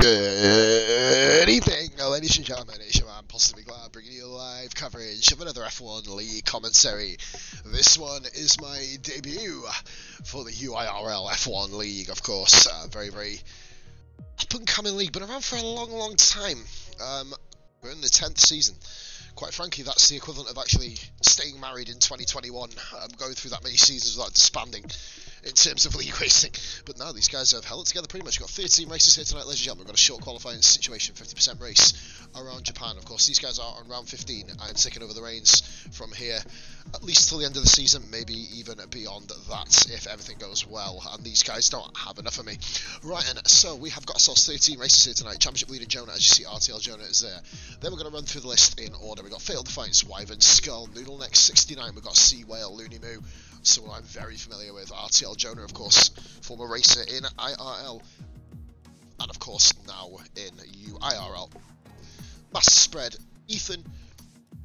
Good evening, ladies and gentlemen. It's your man, Positively Glad, bringing you live coverage of another F1 League commentary. This one is my debut for the UIRL F1 League, of course. Very up-and-coming league, been around for a long time. We're in the 10th season. Quite frankly, that's the equivalent of actually staying married in 2021, going through that many seasons without disbanding in terms of league racing. But now these guys have held it together pretty much. We've got 13 races here tonight, ladies and gentlemen. We've got a short qualifying situation, 50% race around Japan. Of course, these guys are on round 15. I'm taking over the reins from here, at least till the end of the season, maybe even beyond that, if everything goes well. And these guys don't have enough of me. Right, and so we have got ourselves 13 races here tonight. Championship leader Jonah, as you see, RTL Jonah is there. Then we're going to run through the list in order. We've got Failed Defiance, Wyvern, Skull, Noodle Neck 69. We've got Sea Whale, Looney Moo, someone I'm very familiar with, RTL Jonah, of course, former racer in IRL, and of course now in UIRL. Master Spread, Ethan,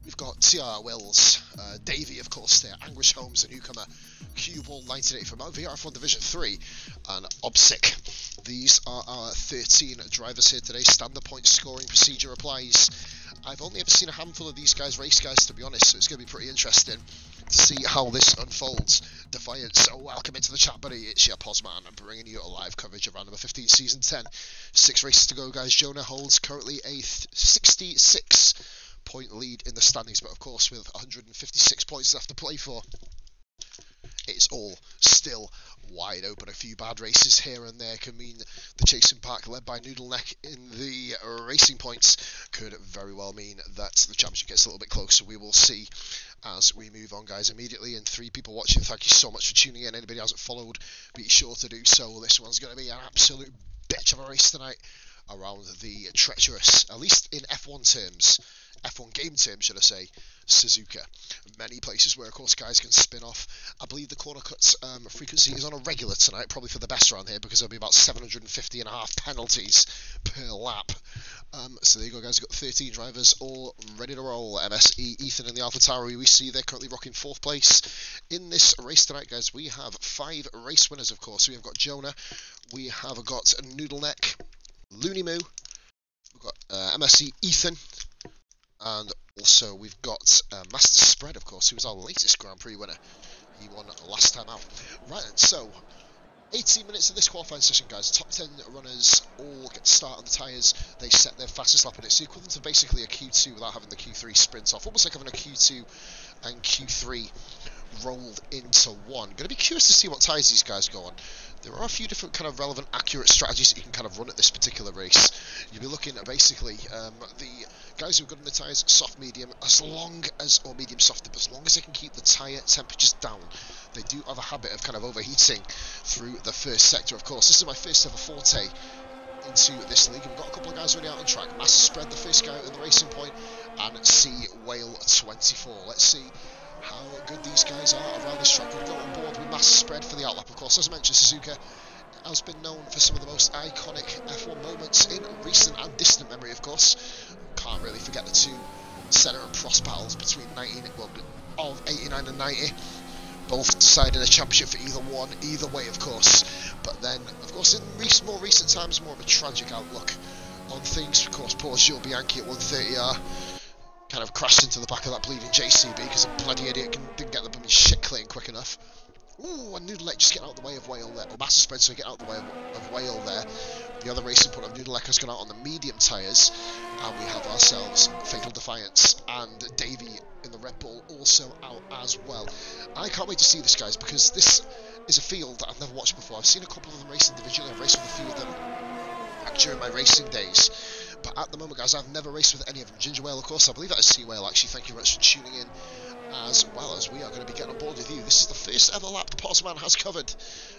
we've got TR Wills, Davey, of course, there, Anguish Holmes, the newcomer, Q-Ball 1980 from VR F1 Division 3, and Obsic. These are our 13 drivers here today. Standard point scoring procedure applies. I've only ever seen a handful of these guys race, guys, to be honest, so it's going to be pretty interesting to see how this unfolds. Defiance, welcome into the chat, buddy. It's your Posman. I'm bringing you a live coverage of round number 15, season 10. 6 races to go, guys. Jonah holds currently a 66 point lead in the standings, but of course with 156 points left to play for, it's all still wide open. A few bad races here and there can mean the chasing pack led by Noodle Neck in the racing points could very well mean that the championship gets a little bit closer. We will see as we move on, guys. Immediately, and 3 people watching, thank you so much for tuning in. Anybody who hasn't followed, be sure to do so. This one's going to be an absolute bitch of a race tonight around the treacherous, at least in F1 terms, F1 game terms, should I say, Suzuka. Many places where, of course, guys can spin off. I believe the corner cuts frequency is on a regular tonight, probably for the best around here, because there'll be about 750.5 penalties per lap. So there you go, guys. We've got 13 drivers all ready to roll. MSE, Ethan and the AlphaTauri, we see they're currently rocking 4th place in this race tonight, guys. We have 5 race winners, of course. We have got Jonah, we have got Noodle Neck, Looney Moo, we've got MSE Ethan, and also we've got Master Spread, of course, who was our latest Grand Prix winner. He won last time out. Right, and so 18 minutes of this qualifying session, guys. Top 10 runners all get to start on the tyres. They set their fastest lap, and it's the equivalent of basically a Q2 without having the Q3 sprint off. Almost like having a Q2 and Q3 rolled into one. Going to be curious to see what tyres these guys go on. There are a few different kind of relevant, accurate strategies that you can kind of run at this particular race. You'll be looking at basically the guys who are good on the tyres, soft, medium, as long as, or medium soft, but as long as they can keep the tyre temperatures down. They do have a habit of kind of overheating through the first sector, of course. This is my first ever forte into this league, and we've got a couple of guys already out on track. Master Spread, the first guy in the racing point, and Sea Whale 24. Let's see how good these guys are around this track. We'll go on board with Master Spread for the outlap, of course. As I mentioned, Suzuka has been known for some of the most iconic F1 moments in recent and distant memory, of course. Can't really forget the 2 centre and cross battles between 89 and 90. Both deciding a championship for either one, either way, of course. But then, of course, in more recent times, more of a tragic outlook on things. Of course, poor Gilles Bianchi at 130R kind of crashed into the back of that bleeding JCB because a bloody idiot didn't get the blooming shit clean quick enough. Ooh, and Noodle Neck just getting out of the way of Whale there. Or Master Spread, so getting out of the way of Whale there. The other racing point of Noodle Neck has gone out on the medium tyres. And we have ourselves Fatal Defiance and Davey in the Red Bull also out as well. I can't wait to see this, guys, because this is a field that I've never watched before. I've seen a couple of them race individually. I've raced with a few of them during my racing days. But at the moment, guys, I've never raced with any of them. Ginger Whale, of course, I believe that is Sea Whale, actually. Thank you very much for tuning in, as well as we are going to be getting on board with you. This is the first ever lap the Postman has covered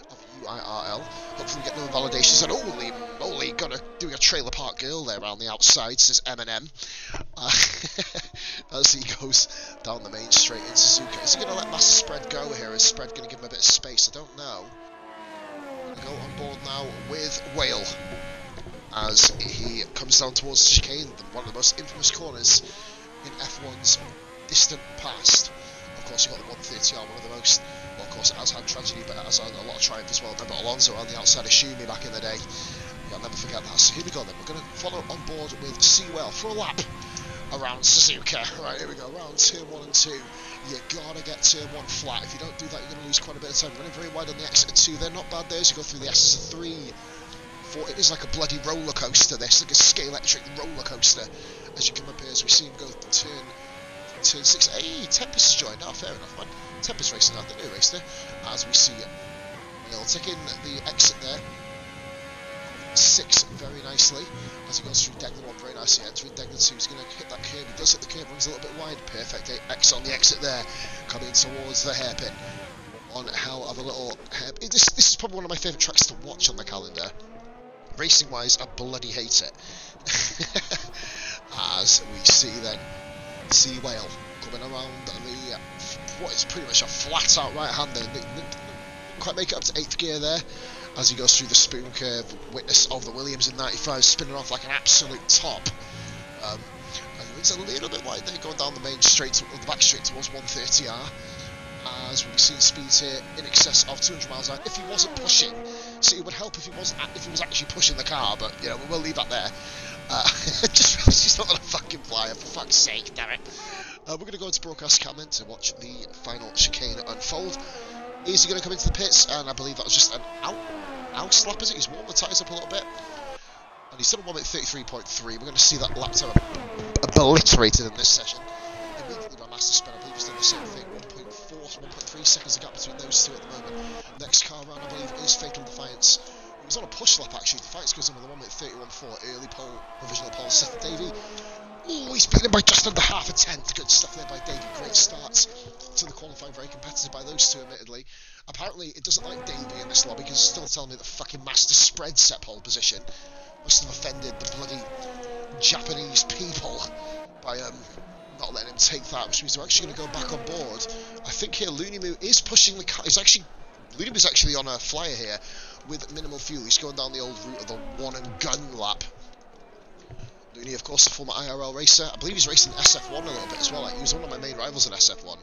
of UIRL. Hopefully we get no invalidations. And holy moly, doing a trailer park girl there around the outside, says Eminem. As he goes down the main straight into Suzuka. Is he going to let Master Spread go here? Is Spread going to give him a bit of space? I don't know. We'll go on board now with Whale as he comes down towards the chicane, one of the most infamous corners in F1's distant past. Of course, you've got the 130R, one of the most, well, of course, it has had tragedy, but it has had a lot of triumph as well. Remember Alonso on the outside of Schumi back in the day. You I'll never forget that. So here we go then. We're going to follow on board with Seawell for a lap around Suzuka. Right, here we go. Around turn 1 and 2. You gotta get turn 1 flat. If you don't do that, you're going to lose quite a bit of time. Running very wide on the exit of 2. They're not bad there as you go through the S's of 3. 4. It is like a bloody roller coaster. This like a Scalextric roller coaster as you come up here. As we see him go turn 6. Hey, Tempest has joined. Oh, fair enough, man. Tempest racing out. The new race there. As we see Will taking the exit there. 6 very nicely as he goes through Degler 1 very nicely, entering Degler 2. He's going to hit that curve. He does hit the curve, runs a little bit wide. Perfect X on the exit there, coming towards the hairpin. One hell of a little hairpin. This is probably one of my favourite tracks to watch on the calendar. Racing wise, I bloody hate it. As we see then Sea Whale coming around the what is pretty much a flat out right hander. Didn't quite make it up to 8th gear there. As he goes through the spoon curve, witness of the Williams in 95 spinning off like an absolute top. And it's a little bit wide there going down the main straight, the back straight towards 130R. As we've seen speeds here in excess of 200 miles an hour. If he wasn't pushing, so it would help if he was actually pushing the car, but you know we'll leave that there. Just realised he's not on a fucking flyer, for fuck's sake, damn it. We're going to go into broadcast Cameron to watch the final chicane unfold. Is he going to come into the pits? And I believe that was just an out slap, is it? He's warmed the tyres up a little bit. And he's done a 1 minute 33.3. We're going to see that lap time obliterated in this session. Immediately by Master Spread, I believe he's done the same thing. 1.4 to 1.3 seconds the gap between those two at the moment. Next car round, I believe, is Fatal Defiance. It was on a push lap, actually. Defiance goes in with a 1 minute 31.4. Early pole, provisional pole, Seth Davey. Oh, he's beaten by just under half a tenth. Good stuff there by Davey. Great starts to the qualifying, very competitive by those two, admittedly. Apparently, it doesn't like Davey in this lobby because it's still telling me that fucking Master Spread set pole position. Must have offended the bloody Japanese people by not letting him take that, which means they're actually going to go back on board. I think here Looneymoo is pushing the car. Looneymoo actually on a flyer here with minimal fuel. He's going down the old route of the one and gun lap. Looney, of course, a former IRL racer. I believe he's racing SF1 a little bit as well. Like, he was one of my main rivals in SF1.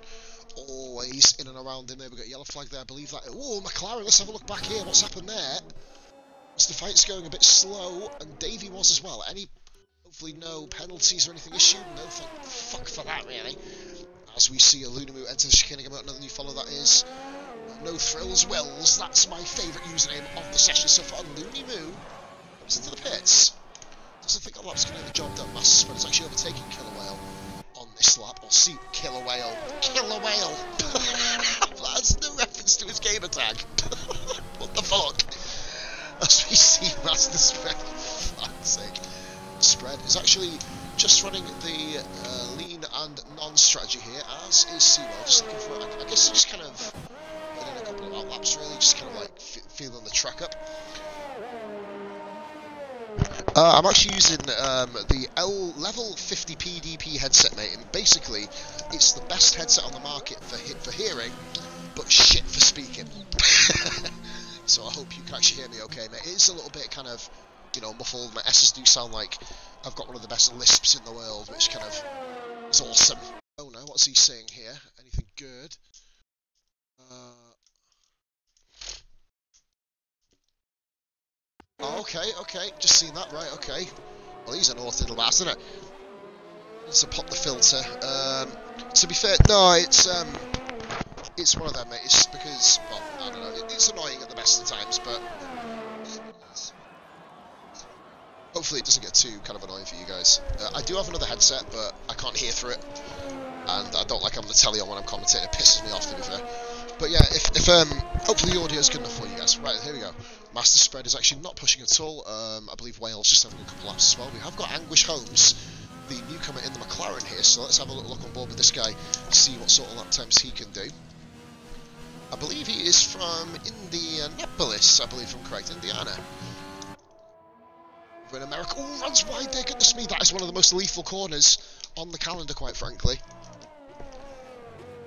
Always in and around him there. We've got a yellow flag there. I believe that. Oh, McLaren. Let's have a look back here. What's happened there? The fight's going a bit slow, and Davey was as well. Hopefully no penalties or anything issued. No, fuck for that, really. As we see a Looneymoo enter the chicane again, another new follow that is. No Thrills Wills. That's my favourite username of the session so far. Looneymoo comes into the pits. Doesn't think that lap's going to get the job done. Master Spread is actually overtaking Killer Whale on this lap. Or see Killer Whale. Killer Whale! That's no reference to his gamer tag. What the fuck? As we see Master Spread, for fuck's sake. Spread is actually just running the lean and non-strategy here, as is Seawell. Just looking for, I guess, just kind of putting in a couple of out laps, really, just kind of like feeling the track up. I'm actually using the L level 50 PDP headset, mate, and basically it's the best headset on the market for hearing, but shit for speaking. So I hope you can actually hear me okay, mate. It is a little bit kind of, you know, muffled. My S's do sound like I've got one of the best lisps in the world, which kind of is awesome. Oh no, what's he saying here? Anything good? Oh, okay, just seen that, right, okay. Well, he's an awful little bastard, isn't it? Needs to pop the filter. To be fair, no, it's one of them, mate. It's because, well, I don't know, it's annoying at the best of times, but hopefully it doesn't get too kind of annoying for you guys. I do have another headset, but I can't hear through it, and I don't like having the telly on when I'm commentating. It pisses me off, to be fair. But yeah, if hopefully the audio is good enough for you guys. Right, here we go. Master Spread is actually not pushing at all. I believe Wales just having a couple laps as well. We have got Anguish Holmes, the newcomer in the McLaren here, so let's have a little look on board with this guy, see what sort of lap times he can do. I believe he is from Indianapolis, I believe I'm correct, Indiana. We're in America. Oh, runs wide there, goodness me, that is one of the most lethal corners on the calendar, quite frankly.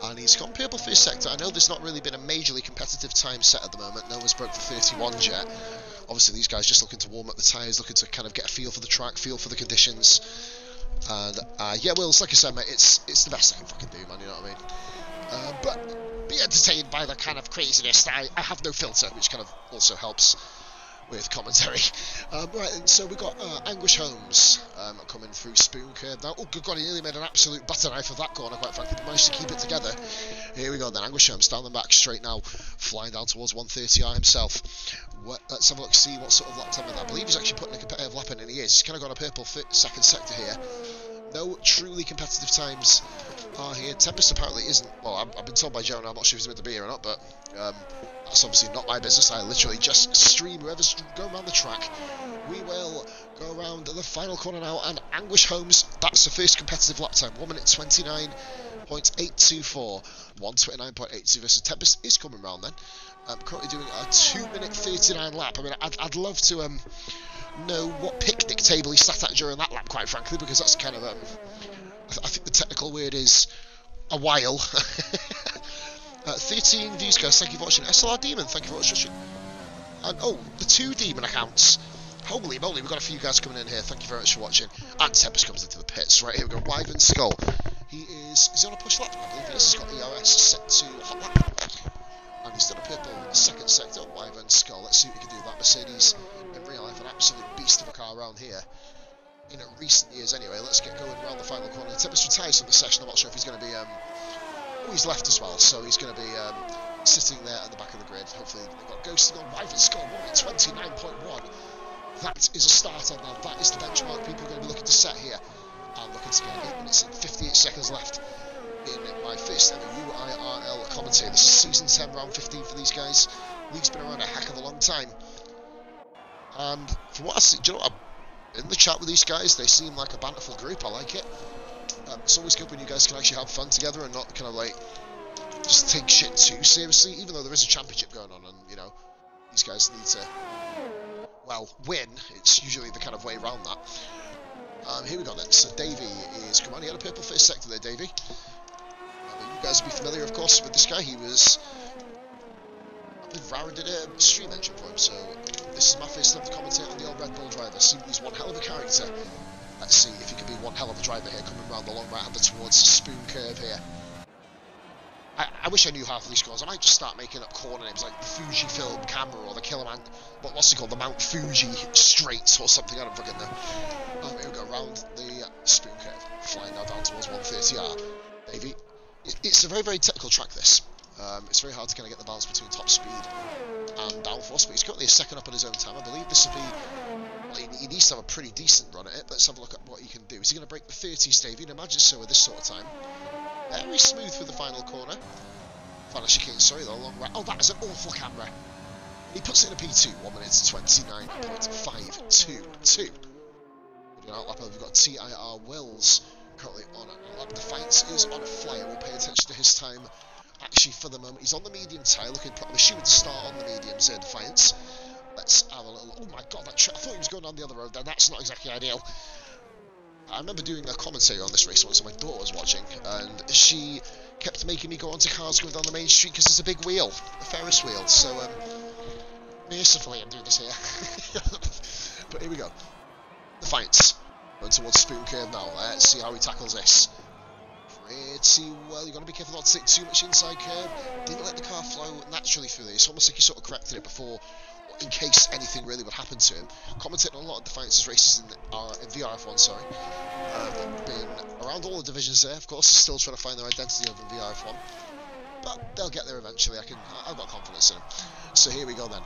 And he's gone purple for his sector. I know there's not really been a majorly competitive time set at the moment. No one's broke for 31s yet. Obviously, these guys just looking to warm up the tyres, looking to kind of get a feel for the track, feel for the conditions. And, yeah, Wills, like I said, mate, it's the best I can fucking do, man, you know what I mean? But be entertained by the kind of craziness that I have no filter, which kind of also helps. with commentary. Right, and so we've got Anguish Holmes coming through Spoon Curve now. Oh, good God, he nearly made an absolute butter knife of that corner, quite frankly, but managed to keep it together. Here we go then, Anguish Holmes down the back straight now, flying down towards 130R himself. Let's have a look, see what sort of lap time with that. I believe he's actually putting a competitive lap in, and he is. He's kind of got a purple second sector here. No truly competitive times are here. Tempest apparently isn't. Well, I've been told by Joe, and I'm not sure if he's meant to be here or not, but that's obviously not my business. I literally just stream whoever's going around the track. We will go around the final corner now, and Anguish Holmes, that's the first competitive lap time. 1 minute 29.824. 1:29.82 versus Tempest is coming round then. I'm currently doing a 2 minute 39 lap. I mean, I'd love to know what picnic table he sat at during that lap, quite frankly, because that's kind of I think the technical word is a while. 13 views, guys, thank you for watching. SLR Demon, thank you for watching. And oh, the 2 Demon accounts. Holy moly, we've got a few guys coming in here. Thank you very much for watching. And Tempest comes into the pits. Right, here we go. Wyvern Skull. He on a push lap? I believe he is. He's got ERS set to hot lap. And he's done a purple second sector. Wyvern Skull. Let's see what we can do with that. Mercedes, in real life, an absolute beast of a car around here. In recent years, anyway. Let's get going around the final corner. Tempest retires from the session. I'm not sure if he's going to be. Oh, he's left as well, so he's going to be sitting there at the back of the grid. Hopefully, they've got ghosting on Wyvern Skull. 1:29.1. That is a starter now. That is the benchmark people are going to be looking to set here. And looking to get 8 minutes and 58 seconds left in my first ever UIRL commentary. This is season 10, round 15 for these guys. League's been around a heck of a long time. And from what I see, do you know what? In the chat with these guys, they seem like a banterful group. I like it. It's always good when you guys can actually have fun together and not kind of like just take shit too seriously, even though there is a championship going on and, you know, these guys need to, well, win. It's usually the kind of way around that. Here we go then. So Davey is, come on, he had a purple first sector there, Davey. You guys will be familiar, of course, with this guy. He was, I believe Rara did a stream engine for him, so this is my first time to commentate on the old Red Bull driver. He's one hell of a character. Let's see if he can be one hell of a driver here, coming around the long right-hander towards Spoon Curve here. I wish I knew half of these scores. I might just start making up corner names like the Fujifilm camera or the Killerman, what's it called, the Mount Fuji Straits or something, I don't fucking know. Here we go, round the Spoon Curve, flying now down towards 130R. Davey, it's a very, very technical track, this. It's very hard to kind of get the balance between top speed and downforce, but he's currently a second up on his own time. I believe this will be, well, he needs to have a pretty decent run at it. Let's have a look at what he can do. Is he going to break the 30s, Davey? And imagine so with this sort of time. Very smooth through the final corner. Final chicane, sorry, the long right. Oh, that is an awful camera. He puts it in a P2, 1 minute 29.522. We've got TIR Wills currently on a lap. Defiance is on a flyer. We'll pay attention to his time. Actually, for the moment, he's on the medium tyre, looking probably assuming to start on the mediums here, Defiance. Let's have a little. Oh my God, I thought he was going down the other road there. That's not exactly ideal. I remember doing a commentary on this race once, and my daughter was watching, and she kept making me go onto cars going down the main street because it's a big wheel, a Ferris wheel. So, mercifully, I'm doing this here. But here we go. Defiance going towards Spoon Curve now. Let's see how he tackles this. Pretty well. You've got to be careful not to take too much inside curve. Didn't let the car flow naturally through this. Almost like he sort of corrected it before, in case anything really would happen to him. Commentating on a lot of Defiance's races in VR F1, sorry. Been around all the divisions there, of course, still trying to find their identity over in VR F1. But they'll get there eventually, I've got confidence in them. So here we go then.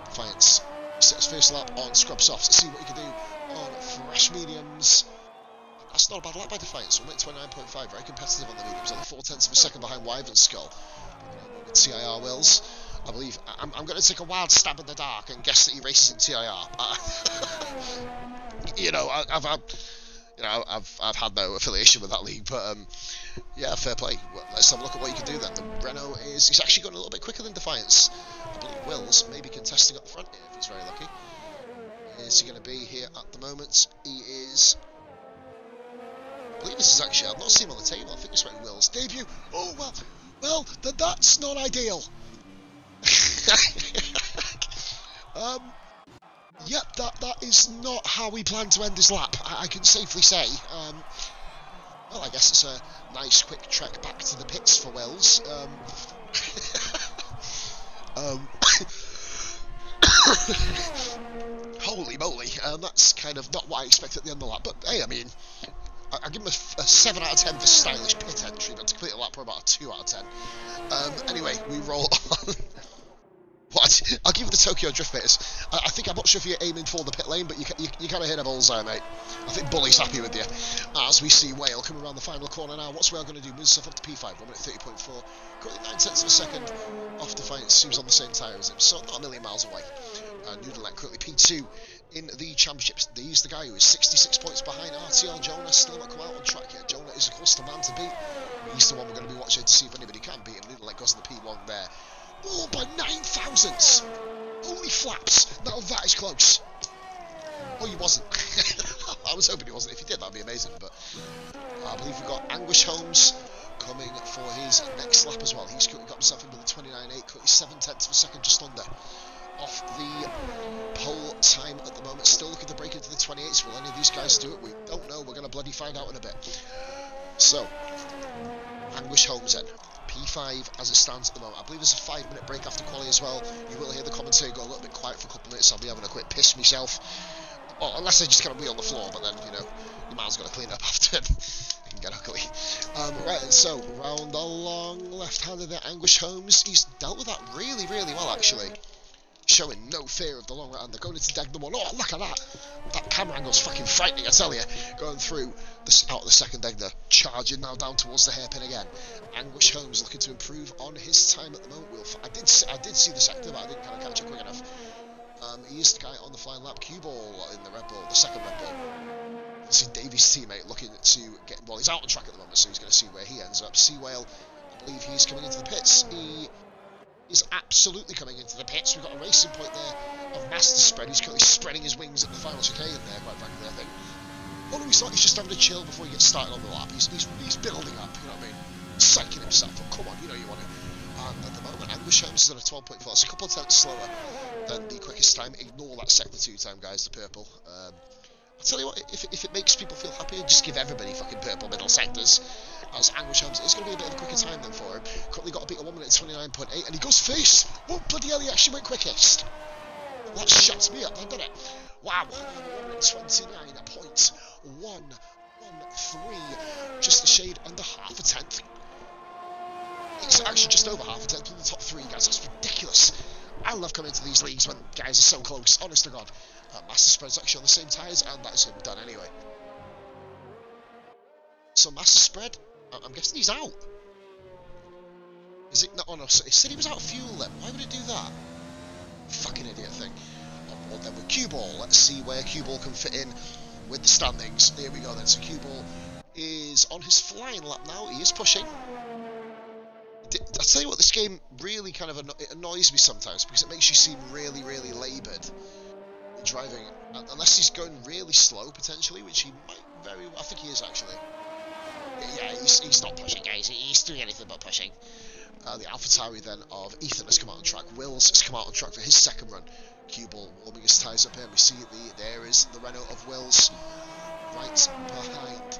Defiance sets first lap on scrub softs. Let's see what he can do on fresh mediums. That's not a bad lap by Defiance. 1:29.5, very competitive on the mediums. Only 0.4 of a second behind Wyvern Skull. TIR Wills. I believe I'm going to take a wild stab in the dark and guess that he races in TIR. You know, I've had no affiliation with that league, but yeah, fair play. Well, let's have a look at what you can do then. The Renault he's actually going a little bit quicker than Defiance. I believe Wills may be contesting up the front here if he's very lucky. Is he going to be here at the moment? He is. I believe this is actually, I've not seen him on the table. I think it's right, Will's debut. Oh well, that's not ideal. Yep, that is not how we plan to end this lap, I can safely say. Well, I guess it's a nice quick trek back to the pits for Wells. Holy moly, that's kind of not what I expected at the end of the lap, but hey, I mean, I give him a 7 out of 10 for stylish pit entry, but to complete a lap, probably about a 2 out of 10. Anyway, we roll on. What? I'll give you the Tokyo Drift bits. I think, I'm not sure if you're aiming for the pit lane, but you kind of hit a bullseye, mate. I think Bully's happy with you. As we see Whale coming around the final corner now. What's Whale going to do? Moves himself up to P5, 1 minute 30.4. Currently 9 tenths of a second off the fight. Seems on the same tyre as him, so not a million miles away. Noodleneck currently P2 in the championships. He's the guy who is 66 points behind RTL Jonah. Still not come out on track yet. Jonah is, of course, the man to beat. He's the one we're going to be watching to see if anybody can beat him. Noodleneck goes in the P1 there. Oh, by 9 thousandths! Holy flaps! Now that is close. Oh, he wasn't. I was hoping he wasn't. If he did, that'd be amazing. But I believe we've got Anguish Holmes coming for his next lap as well. He's currently got himself into the 29.8, currently 7 tenths of a second just under off the pole time at the moment. Still looking to break into the 28s. Will any of these guys do it? We don't know. We're going to bloody find out in a bit. So, Anguish Holmes then. P5 as it stands at the moment. I believe there's a 5-minute break after quali as well. You will hear the commentator go a little bit quiet for a couple of minutes. I'll be having a quick piss myself. Well, unless I just kind of wheel on the floor, but then, you know, your man's got to clean up after. It can get ugly. Right, so, round along left-handed there, Anguish Holmes. He's dealt with that really, really well, actually. Showing no fear of the long right-hander. Going into deck number 1. Oh, look at that! That camera angle's fucking frightening, I tell you. Going through out of the second Degner. Charging now down towards the hairpin again. Anguish Holmes looking to improve on his time at the moment. I did see the sector, but I didn't kind of catch it quick enough. He is the guy on the flying lap. Cue ball in the Red Bull, the second Red Bull. You see Davies' teammate looking to get... Well, he's out on track at the moment, so he's going to see where he ends up. Sea Whale, I believe he's coming into the pits. He is absolutely coming into the pits. We've got a racing point there of Master Spread. He's currently spreading his wings at the final chicane there, quite frankly, I think. Oh no, he's not. He's just having a chill before he gets started on the lap. He's building up, you know what I mean? Psyching himself up. Come on, you know you want to. And at the moment, Anguish Holmes is on a 12.4. It's a couple of tenths slower than the quickest time. Ignore that sector 2 time, guys, the purple. I'll tell you what, if it makes people feel happier, just give everybody fucking purple middle sectors. As Anguish Holmes, it's going to be a bit of a quicker time than for him. Currently got a beat of 1 minute 29.8, and he goes first. Oh, bloody hell, he actually went quickest. That shuts me up, I've done it. Wow, 29.113, just a shade under half a tenth. It's actually just over half a tenth in the top 3, guys. That's ridiculous. I love coming into these leagues when guys are so close, honest to God. Master Spread's actually on the same tyres, and that is him done anyway. So Master Spread, I'm guessing he's out. Is it not? Oh no, it said he was out of fuel then. Why would it do that? Fucking idiot thing. On board then with Cue Ball. Let's see where Cue Ball can fit in with the standings. Here we go then. So Cue Ball is on his flying lap now. He is pushing. I'll tell you what, this game really kind of it annoys me sometimes because it makes you seem really, really laboured driving, unless he's going really slow potentially, which he might very well. I think he is actually. Yeah, he's not pushing, guys. He's doing anything but pushing. The AlphaTauri then of Ethan has come out on track. Wills has come out on track for his second run. Cue Ball warming his tyres up here. We see there is the Renault of Wills right behind.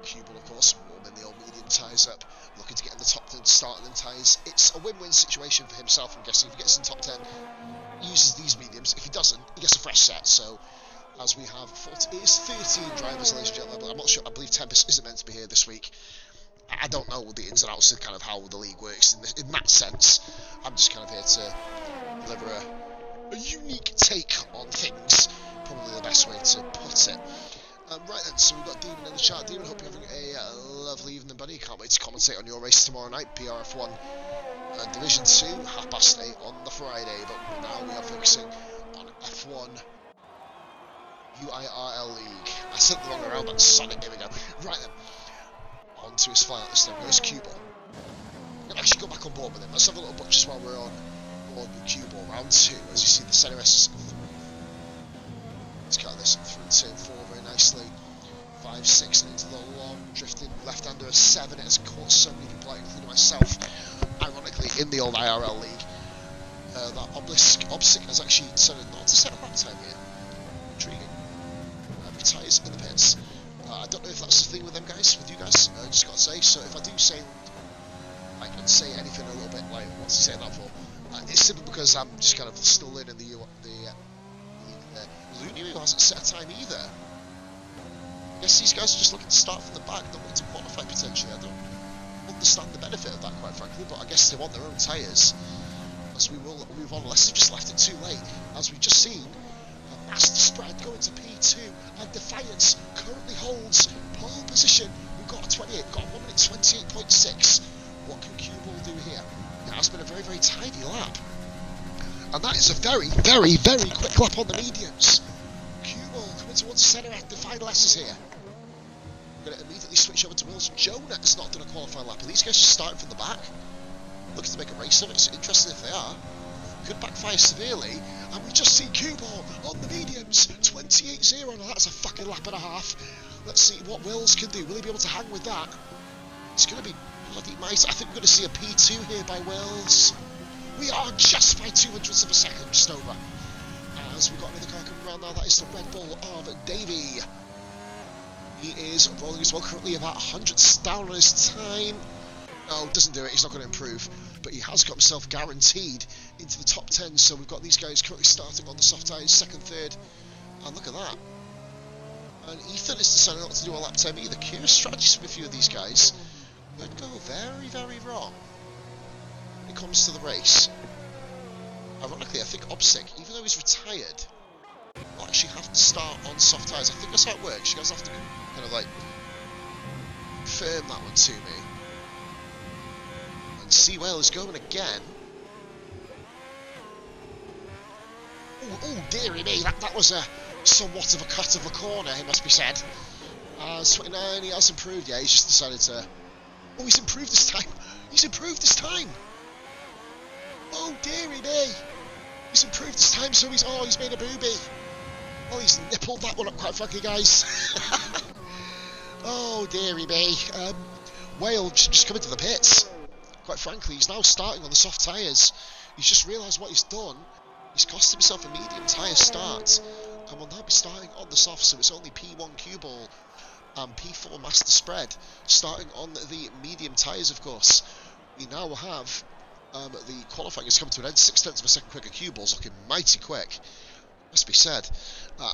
Cue Ball, of course, warming the old medium tyres up, looking to get in the top 10, starting them tyres. It's a win-win situation for himself, I'm guessing. If he gets in the top 10, he uses these mediums. If he doesn't, he gets a fresh set. So, as we have 13 drivers, ladies and gentlemen, but I'm not sure. I believe Tempest isn't meant to be here this week. I don't know the ins and outs of kind of how the league works in that sense. I'm just kind of here to deliver a unique take on things, probably the best way to put it. Right then, so we've got Demon in the chat. Demon, hope you're having a lovely evening, buddy. Can't wait to commentate on your race tomorrow night, PRF1 Division 2, 8:30 on the Friday. But now we are focusing on F1 UIRL League. I said the wrong way around, but Sonic, here we go. Right then, on to his final this time. Where's Cue Ball? I'm going to actually go back on board with him. Let's have a little butch just while we're on board with Cue Ball. Round 2, as you see the center S. Let's cut this through turn 4 very nicely. 5, 6, and into the long drifting left-hander of 7. It has caught so many people out, including myself, ironically, in the old IRL league. That Obelisk has actually decided not to set a lap time here. Intriguing. Tyres in the pits. I don't know if that's the thing with them guys, with you guys, I just got to say. So if I do say, I can say anything a little bit like, what's he saying that for? It's simply because I'm just kind of still learning the Looney, who hasn't set a time either. I guess these guys are just looking to start from the back, not looking to qualify potentially. I don't understand the benefit of that, quite frankly, but I guess they want their own tyres. As we will move on, unless they've just left it too late. As we've just seen, a master spread going to P2, and Defiance currently holds pole position. We've got a 28, got a 1 minute 28.6. What can Cue Ball do here? It has been a very, very tidy lap. And that is a very, very, very quick lap on the mediums. Cue Ball coming towards the centre at the final S's here. We're going to immediately switch over to Wills. Jonah has not done a qualifying lap. Are these guys just starting from the back? Looking to make a race of it. It's interesting if they are. Could backfire severely. And we just see Cue Ball on the mediums. 28.0. Now that's a fucking lap and a half. Let's see what Wills can do. Will he be able to hang with that? It's going to be bloody nice. I think we're going to see a P2 here by Wills. We are just by 200ths of a second, just over. As we've got another car coming around now, that is the Red Bull of Davey. He is rolling as well, currently about 100ths down on his time. No, doesn't do it, he's not going to improve. But he has got himself guaranteed into the top 10, so we've got these guys currently starting on the soft tyres, second, third. And look at that. And Ethan is deciding not to do a lap time either. Kira's strategies from a few of these guys could go very, very wrong when it comes to the race. Ironically, I think Opsic, even though he's retired, will actually have to start on soft tyres. I think that's how it works. You guys have to kind of like confirm that one to me. And Seawell is going again. Oh, dearie me, that was a somewhat of a cut of a corner, it must be said. 29, he has improved. Yeah, he's just decided to... Oh, he's improved this time. He's improved this time. Oh, dearie me. He's improved this time, so he's made a booby. Oh, he's nippled that one up, quite frankly, guys. Oh, dearie me. Whale just coming to the pits. Quite frankly, he's now starting on the soft tyres. He's just realised what he's done. He's cost himself a medium tyre start, and will now be starting on the soft, so it's only P1 Cue Ball and P4 Master Spread, starting on the medium tyres, of course. We now have the qualifying has come to an end, 6/10 of a second quicker. Cue Ball's looking mighty quick, must be said.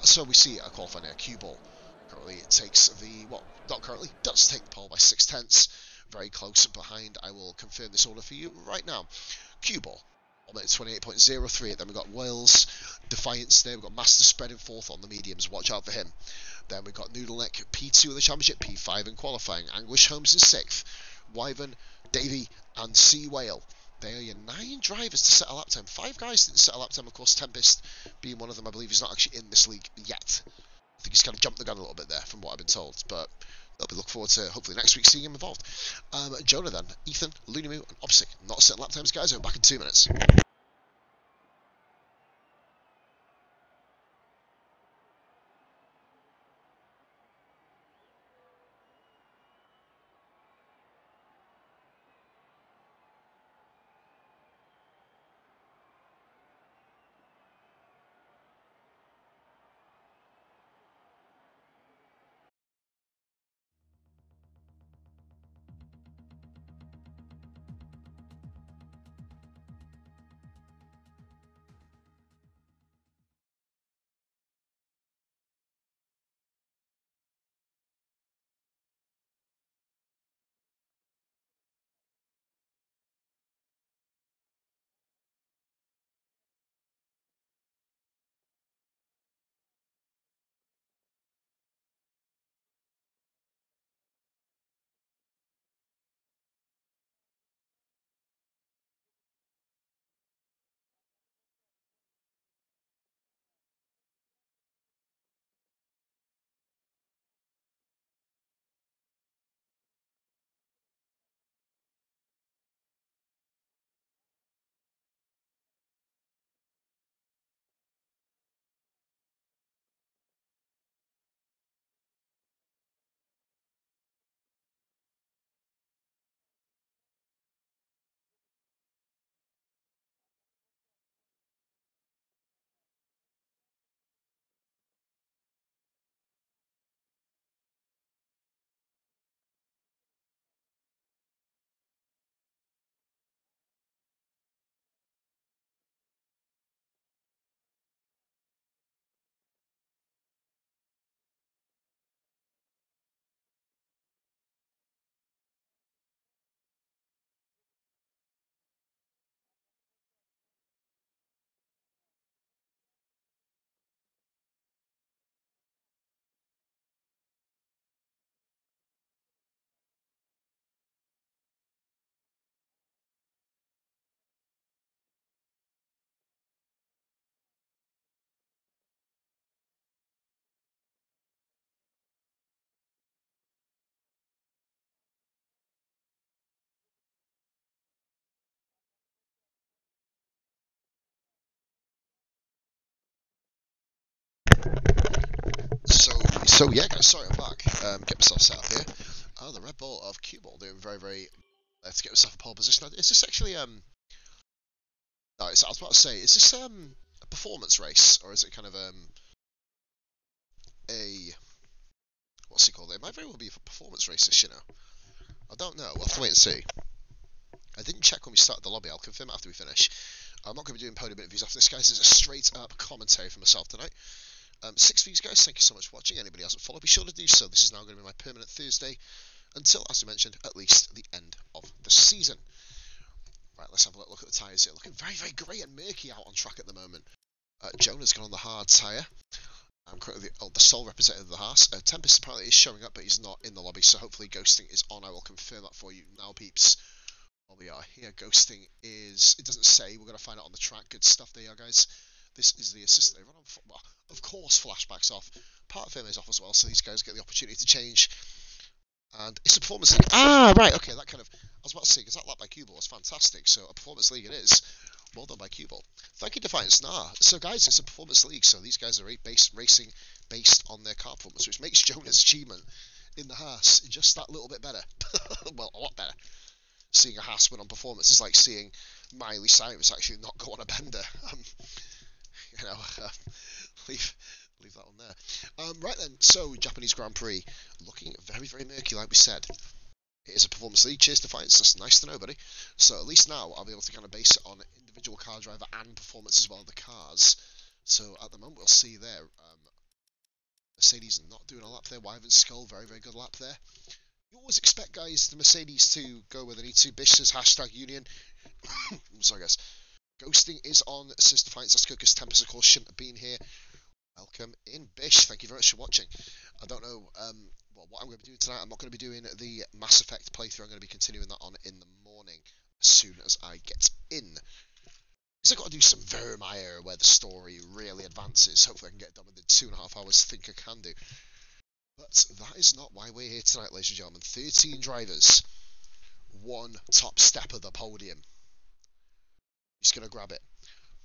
So we see a qualifying here. Cue Ball currently takes the, well, not currently, does take the pole by 6/10, very close behind. I will confirm this order for you right now. Cue Ball, 28.03. Then we've got Wales, Defiance there. We've got Master Spread in fourth on the mediums. Watch out for him. Then we've got Noodleneck, P2 in the championship, P5 in qualifying. Anguish Holmes in sixth. Wyvern, Davey, and Sea Whale. They are your 9 drivers to set a lap time. 5 guys didn't set a lap time, of course, Tempest being one of them. I believe he's not actually in this league yet. I think he's kind of jumped the gun a little bit there, from what I've been told. But I'll be looking forward to, hopefully, next week seeing him involved. Jonah then, Ethan, Lunimu, and Opsic. Not setting lap times, guys. I'll be back in 2 minutes. So yeah, guys, sorry I'm back. Get myself set up here. The Red Bull of Cue Ball doing very to get myself a pole position. Is this actually No, I was about to say, is this a performance race or is it kind of a what's it called? It might very well be a performance race, this, you know. I don't know. We'll have to wait and see. I didn't check when we started the lobby. I'll confirm after we finish. I'm not going to be doing podium interviews after this, guys. This is a straight up commentary for myself tonight. 6 views, guys. Thank you so much for watching. Anybody hasn't followed, be sure to do so. This is now going to be my permanent Thursday until, as we mentioned, at least the end of the season. Right, let's have a look at the tyres here. Looking very grey and murky out on track at the moment. Jonah's gone on the hard tyre. I'm currently the sole representative of the Haas. Tempest apparently is showing up, but he's not in the lobby, so hopefully ghosting is on. I will confirm that for you now, peeps. While we are here, ghosting is... It doesn't say. We're going to find out on the track. Good stuff there, guys. This is the assistant. They run on... Well, of course, flashback's off. Part of is off as well, so these guys get the opportunity to change. And it's a performance league. Ah, right, okay, that kind of... I was about to say, because that lap by Q-Ball was fantastic, so a performance league it is. Well done by Q-Ball. Thank you, Defiance. So, guys, it's a performance league, so these guys are racing based on their car performance, which makes Jonah's achievement in the Haas just that little bit better. Well, a lot better. Seeing a Haas win on performance is like seeing Miley Cyrus actually not go on a bender. You know, leave that one there. Right then, so Japanese Grand Prix, looking very murky, like we said. It is a performance league. Cheers, Defiance. That's nice to know, buddy. So at least now I'll be able to kind of base it on individual car driver and performance as well of the cars. So at the moment we'll see there. Mercedes not doing a lap there. Wyvern Skull, very good lap there. You always expect, guys, the Mercedes to go where they need to. Bish says #union. I'm sorry, guys. Ghosting is on, says Defiance. That's good because Tempest, of course, shouldn't have been here. Welcome in, Bish. Thank you very much for watching. I don't know what I'm going to be doing tonight. I'm not going to be doing the Mass Effect playthrough. I'm going to be continuing that on in the morning as soon as I get in. Because I've got to do some Vermeer where the story really advances. Hopefully I can get it done within 2.5 hours. Think I can do. But that is not why we're here tonight, ladies and gentlemen. 13 drivers. One top step of the podium. He's going to grab it.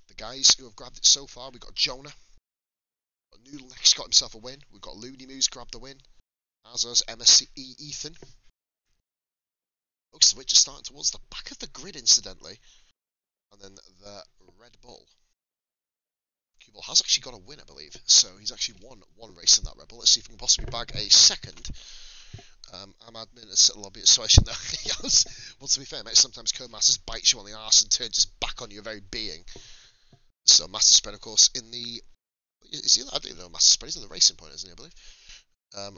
The guys who have grabbed it so far, we've got Jonah. Noodle Neck's got himself a win. We've got Looney Moose grabbed the win. As has MSE Ethan. Looks like we're just starting towards the back of the grid, incidentally. And then the Red Bull. Q-Ball has actually got a win, I believe. So he's actually won one race in that Red Bull. Let's see if we can possibly bag a second. I'm admin at the lobby, so I should know. Well, to be fair, mate, sometimes Codemasters bites you on the arse and turns his back on your very being. So Master Spread, of course, in the... Is he? I don't even know Master Spread. He's in the Racing Point, isn't he, I believe?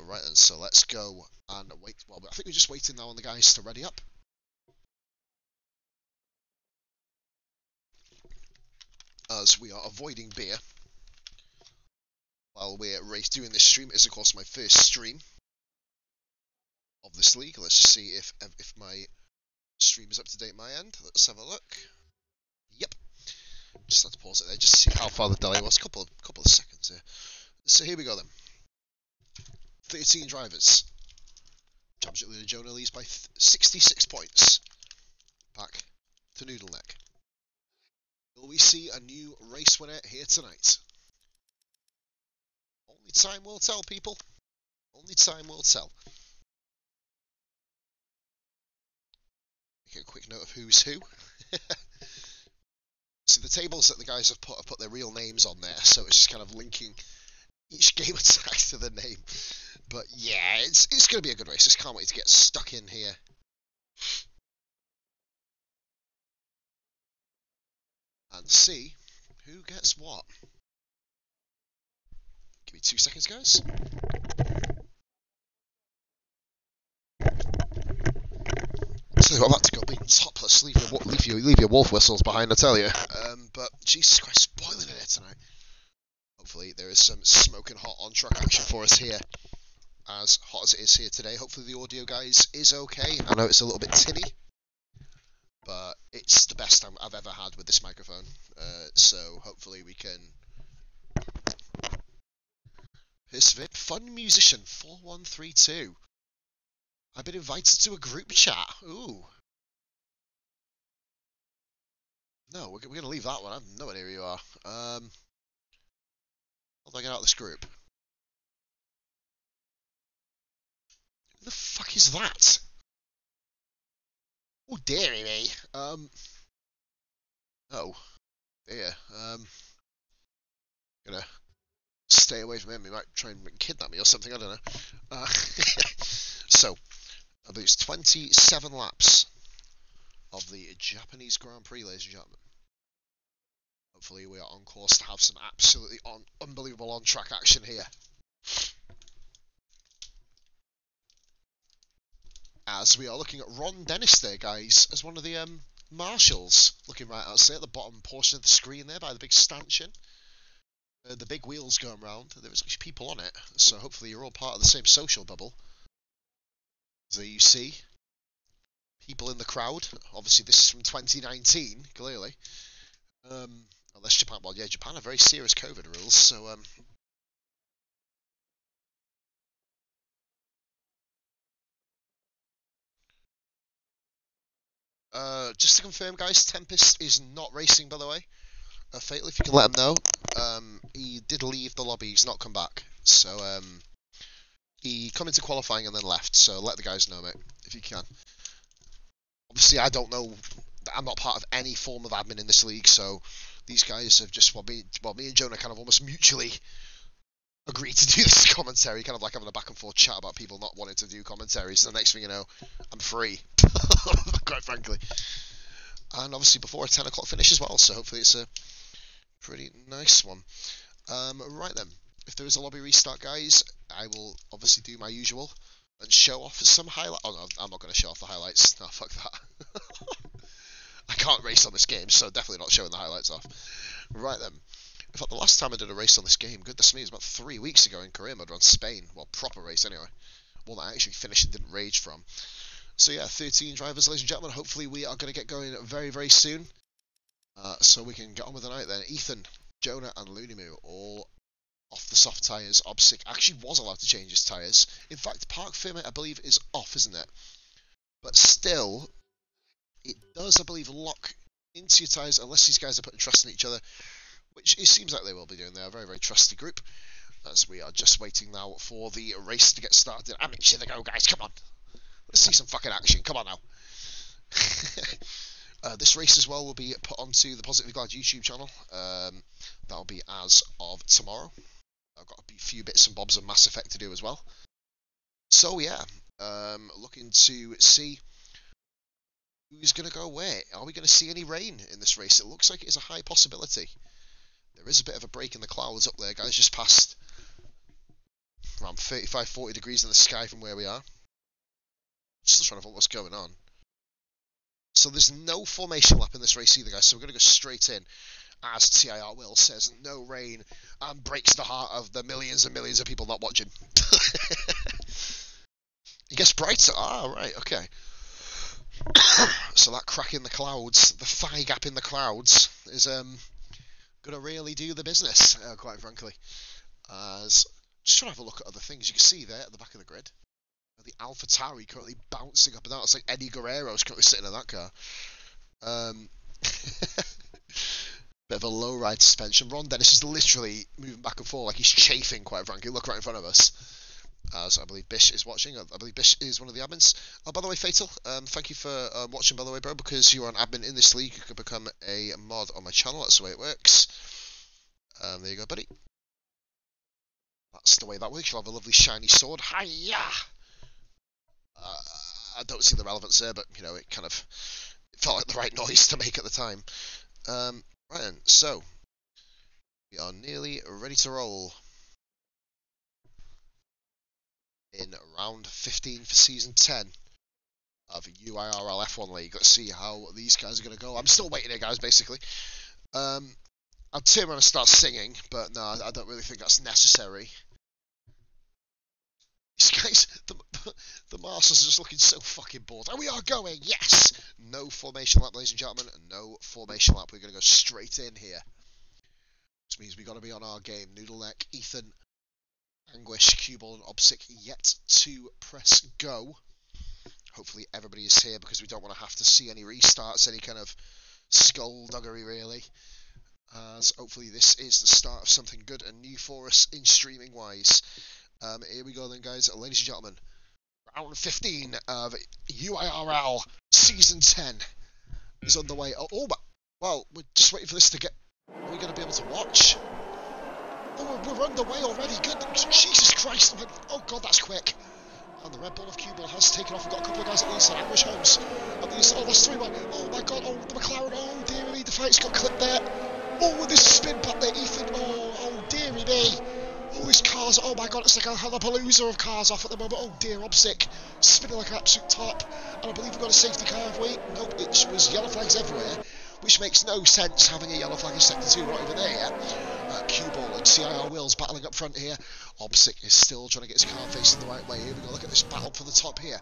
Right then, so let's go and wait. Well, I think we're just waiting now on the guys to ready up. As we are avoiding beer while we're doing this stream. It is, of course, my first stream of this league. Let's just see if my stream is up to date my end. Let's have a look. Yep. Just had to pause it there just to see how far the delay was. Couple of seconds here. So here we go then. 13 drivers. Championship leader Jonah leads by 66 points. Back to Noodle Neck. Will we see a new race winner here tonight? Only time will tell, people. Only time will tell. Make a quick note of who's who. See, the tables that the guys have put their real names on there, so it's just kind of linking each game attack to the name. But yeah, it's going to be a good race. Just can't wait to get stuck in here. And see who gets what. Give me 2 seconds, guys. So I'm about to go being topless. Leave your wolf whistles behind, I tell you. But Jesus Christ, spoiling it tonight. Hopefully there is some smoking hot on-track action for us here. As hot as it is here today. Hopefully the audio, guys, is okay. I know it's a little bit tinny, but it's the best I've ever had with this microphone. So hopefully we can persevere. Fun Musician 4132. I've been invited to a group chat. Ooh. No, we're going to leave that one. I have no idea who you are. How do I get out of this group? Who the fuck is that? Oh dearie me. Oh dear. Gonna stay away from him. He might try and kidnap me or something. I don't know. So I believe it's 27 laps of the Japanese Grand Prix, ladies and gentlemen. Hopefully we are on course to have some absolutely unbelievable on-track action here. As we are looking at Ron Dennis there, guys, as one of the marshals, looking right outside at the bottom portion of the screen there by the big stanchion. The big wheels going round. There's actually people on it, so hopefully you're all part of the same social bubble. So you see people in the crowd. Obviously, this is from 2019, clearly. Unless Japan, well, yeah, Japan have very serious COVID rules, so just to confirm, guys, Tempest is not racing, by the way. Fatal, if you can let him know. He did leave the lobby, he's not come back. So, he come into qualifying and then left, so let the guys know, mate, if you can. Obviously, I don't know, I'm not part of any form of admin in this league, so these guys have just, me and Jonah kind of almost mutually agreed to do this commentary, kind of like having a back and forth chat about people not wanting to do commentaries. The next thing you know, I'm free, quite frankly. And obviously before a 10 o'clock finish as well, so hopefully it's a pretty nice one. Right then, if there is a lobby restart, guys, I will obviously do my usual and show off some highlights. Oh no, I'm not going to show off the highlights. No, fuck that. I can't race on this game, so definitely not showing the highlights off. Right then. In fact, the last time I did a race on this game, goodness me, it was about 3 weeks ago in Korea. I'd run Spain. Well, proper race anyway. One that I actually finished and didn't rage from. So yeah, 13 drivers, ladies and gentlemen. Hopefully we are going to get going very, very soon. So we can get on with the night then. Ethan, Jonah and Loonimoo all off the soft tyres. Obsic actually was allowed to change his tyres. In fact, Park Firmate, I believe, is off, isn't it? But still, it does, I believe, lock into your tyres unless these guys are putting trust in each other, which it seems like they will be doing. They are a very, very trusty group. As we are just waiting now for the race to get started. I'm itching to go, guys. Come on. Let's see some fucking action. Come on now. This race as well will be put onto the Positively Glad YouTube channel. That'll be as of tomorrow. I've got a few bits and bobs of Mass Effect to do as well. So yeah, looking to see who's going to go where. Are we going to see any rain in this race? It looks like it is a high possibility. There is a bit of a break in the clouds up there, guys, just past around 35-40 degrees in the sky from where we are. Just trying to find what's going on. So there's no formation lap in this race either, guys, so we're going to go straight in. As TIR Will says, no rain, and breaks the heart of the millions and millions of people not watching. It gets brighter. Ah, right, okay. So that crack in the clouds, the thigh gap in the clouds, is going to really do the business, quite frankly. As just trying to have a look at other things. You can see there at the back of the grid, the AlphaTauri currently bouncing up and down. It's like Eddie Guerrero's currently sitting in that car. Bit of a low ride suspension. Ron Dennis is literally moving back and forth like he's chafing, quite frankly. Look right in front of us. As I believe Bish is watching. I believe Bish is one of the admins. Oh, by the way, Fatal, thank you for watching, by the way, bro, because you're an admin in this league. You can become a mod on my channel. That's the way it works. There you go, buddy. That's the way that works. You'll have a lovely shiny sword. Hiya! I don't see the relevance there, but, you know, it kind of felt like the right noise to make at the time. Right then, so we are nearly ready to roll in round 15 for season 10 of UIRL F1 League. Let's see how these guys are going to go. I'm still waiting here, guys, basically. I'd turn around and start singing, but no, I don't really think that's necessary. These guys, the Masters are just looking so fucking bored. And we are going, yes! No formation lap, ladies and gentlemen. No formation lap. We're going to go straight in here. Which means we've got to be on our game. Noodleneck, Ethan, Anguish, Cuball, and Obsic yet to press go. Hopefully everybody is here because we don't want to have to see any restarts, any kind of skullduggery, really. As hopefully this is the start of something good and new for us in streaming-wise. Here we go then, guys. Ladies and gentlemen, Round 15 of UIRL Season 10 is underway. Well, we're just waiting for this to get... Are we going to be able to watch? Oh, we're underway already. Good. Jesus Christ. Oh, God, that's quick. And the Red Bull of Cue Ball has taken off. We've got a couple of guys at the inside. Anguish Holmes. At the inside. Oh, that's 3-1. Oh, my God. Oh, the McLaren. Oh, dearie me. The fight's got clipped there. Oh, with this spin back there, Ethan. Oh, dearie me. Oh, his cars. Oh, my God. It's like a Hallapalooza of cars off at the moment. Oh, dear. Obsic. Spinning like an absolute top. And I believe we've got a safety car, have we? Nope. It was yellow flags everywhere, which makes no sense having a yellow flag in Sector 2 right over there yet. Cue Ball and CIR Wills battling up front here. Obsic is still trying to get his car facing the right way. Here we go, look at this battle for the top here.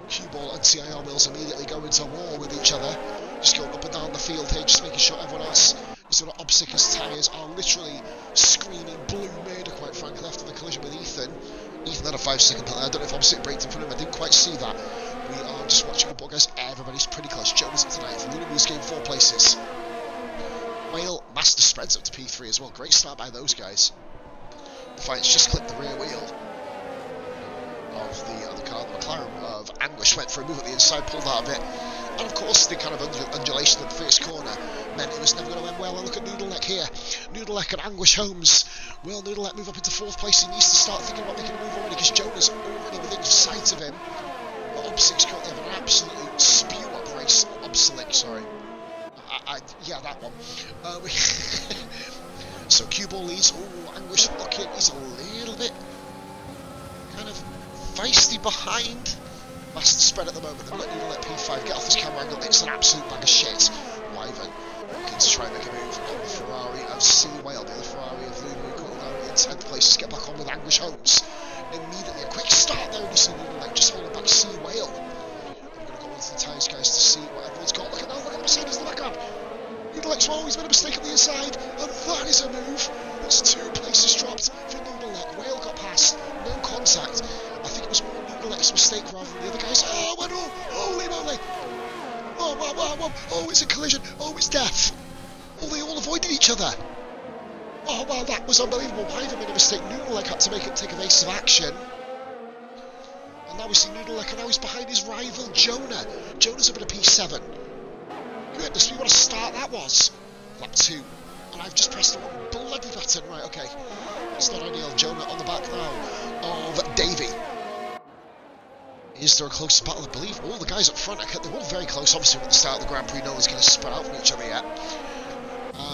Cue Ball and CIR Wills immediately go into war with each other. Just going up and down the field here, just making sure everyone else is on Obsic's tyres are literally screaming blue murder, quite frankly, after the collision with Ethan. Ethan had a 5-second penalty. I don't know if Obsic braked in front of him, I didn't quite see that. We are just watching the ball, guys. Everybody's pretty close. Jonas into 9th. Lunamu's gained 4 places. Whale Master spreads up to P3 as well. Great start by those guys. The fight's just clipped the rear wheel of the other car. The McLaren of Anguish went for a move at the inside, pulled out a bit. And of course, the kind of undulation of the first corner meant it was never going to end well. And look at Noodleneck here. Noodleneck and Anguish Holmes. Will Noodleneck move up into 4th place? He needs to start thinking about making a move already, because Jonas already within sight of him. But Obsic's currently having an absolute spew-up race. Obsilic, sorry. Yeah, that one. So Cue Ball leads. Oh, Anguish looking. He's a little bit kind of feisty behind. Master spread at the moment. They've let Noodle P5 get off his camera angle. It's an absolute bag of shit. Wyvern looking to try and make a move on the Ferrari of C. Whale. The other Ferrari of Luna caught down in 10th place. Just get back on with Anguish Holmes. Immediately a quick start there. You see Noodle just holding back C. Whale. I'm going to go onto the tyres, guys, to see what everyone's got. Look at the Mercedes in the background. Noodleneck's always made a mistake on the inside, and that is a move. That's 2 places dropped for Noodleneck. Whale got past, no contact. I think it was more Noodleneck's mistake rather than the other guys. Oh, no! Holy moly! Oh, wow. Oh, it's a collision. Oh, it's death. Oh, they all avoided each other. Oh, wow, that was unbelievable. Wyvern made a mistake. Noodleneck had to take evasive action. And now we see Noodleneck, and now he's behind his rival, Jonah. Jonah's up at a P7. Goodness me, what a start that was. Lap 2. And I've just pressed the wrong bloody button. Right, okay. It's not ideal. Jonah on the back now of Davey. Is there a close battle? I believe all the guys up front, they're all very close. Obviously, at the start of the Grand Prix, no one's going to spread out from each other yet.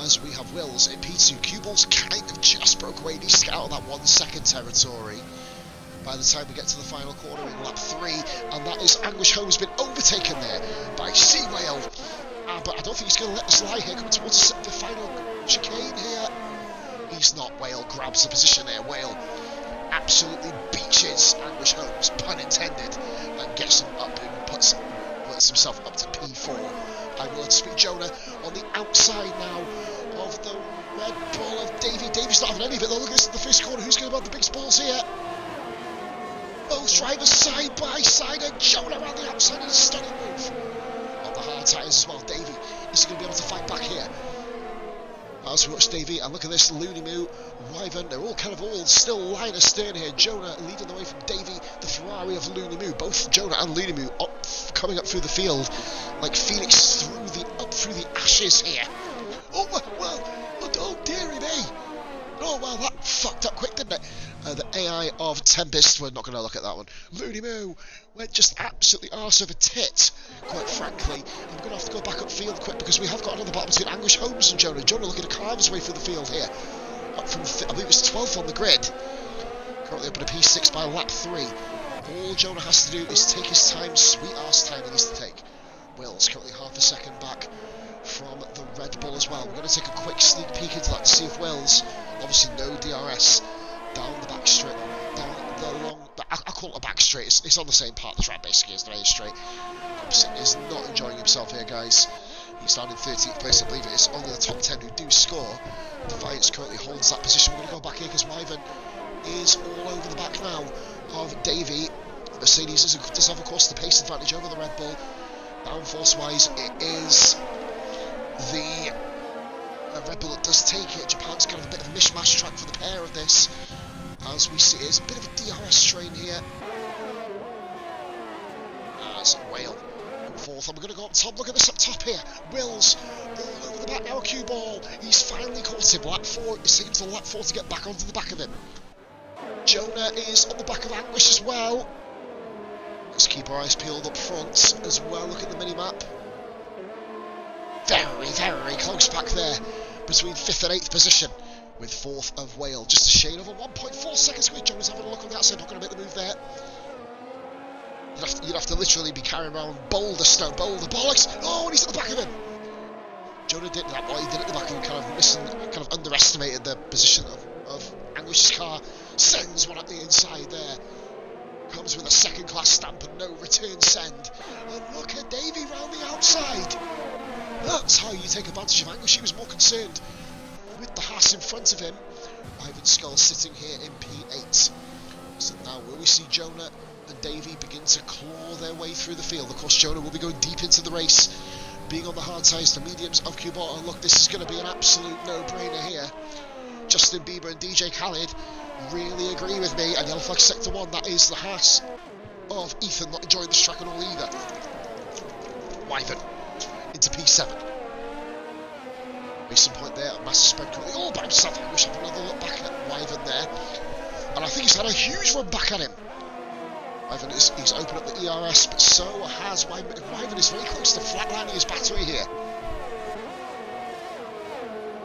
As we have Wills in P2. Cue Ball's kind of just broke away. He needs to get out of that 1 second territory by the time we get to the final corner in lap 3. And that is Anguish Holmes been overtaken there by C. Whale. But I don't think he's going to let this lie here, coming towards the final chicane here. He's not. Whale grabs the position there. Whale absolutely beaches Anguish Holmes, pun intended, and gets him up and lets himself up to P4. I will speak Jonah on the outside now of the Red Bull of Davey. Davey's not having any of it though. Look at this in the first corner. Who's going to have the biggest balls here? Both drivers side by side, and Jonah around the outside in a stunning move. Hard tyres as well. Davey is going to be able to fight back here. As we watch Davey, and look at this, Lunamu, Wyvern, they're all still line astern here. Jonah leading the way from Davey, the Ferrari of Lunamu. Both Jonah and Lunamu coming up through the field like Phoenix through the ashes here. Oh well, oh dearie me. Oh well, that fucked up quick, didn't it? The AI of Tempest, we're not going to look at that one. Looney Moo went just absolutely arse over tit, quite frankly. I'm going to have to go back upfield quick because we have got another battle between Anguish Holmes and Jonah. Jonah looking to carve his way through the field here. Up from, I believe it's 12th on the grid. Currently up at a P6 by lap 3. All Jonah has to do is take his time, sweet arse time he needs to take. Will's currently half a second back from the Red Bull as well. We're going to take a quick sneak peek into that to see if Wills, obviously no DRS, down the back straight, down the long, I call it a back straight, it's on the same part of the track basically as the main straight. Obviously is not enjoying himself here, guys. He's down in 13th place, I believe it is only the top 10 who do score. Defiance currently holds that position. We're going to go back here because Wyvern is all over the back now of Davey. Mercedes does have, of course, the pace advantage over the Red Bull. Downforce-wise, it is the Red Bull that does take it. Japan's kind of a bit of a mishmash track for the pair of this. As we see, it's a bit of a DRS strain here. That's Whale in fourth, and we're going to go up top. Look at this up top here. Wills all over the back now, cue ball. He's finally caught him. Lap 4, it seems on lap 4 to get back onto the back of him. Jonah is on the back of Anguish as well. Let's keep our eyes peeled up front as well. Look at the mini-map. Very, very close back there between 5th and 8th position, with 4th of Whale. Just a shade over 1.4 seconds clear. Jonah's having a look on the outside, not going to make the move there. You'd have to literally be carrying around boulder stone, boulder bollocks. Oh, and he's at the back of him. Jonah did that. What he did at the back of him, kind of underestimated the position of Anguish's car. Sends one at the inside there. Comes with a second-class stamp and no return send. And look at Davey round the outside. That's how you take advantage of Anguish. He was more concerned with the Haas in front of him. Ivan Skull sitting here in P8. So now will we see Jonah and Davey begin to claw their way through the field? Of course, Jonah will be going deep into the race, being on the hard tyres, the mediums of Q-Bot. And look, this is going to be an absolute no-brainer here. Justin Bieber and DJ Khaled really agree with me, and Yellow Flag Sector 1, that is the Haas of Ethan, not enjoying this track at all either. Wyvern into P7. Racing point there, a massive spread currently all by himself. I wish I had another look back at Wyvern there, and I think he's had a huge run back at him. Wyvern he's opened up the ERS, but so has Wyvern. Wyvern is very close to flatlining his battery here.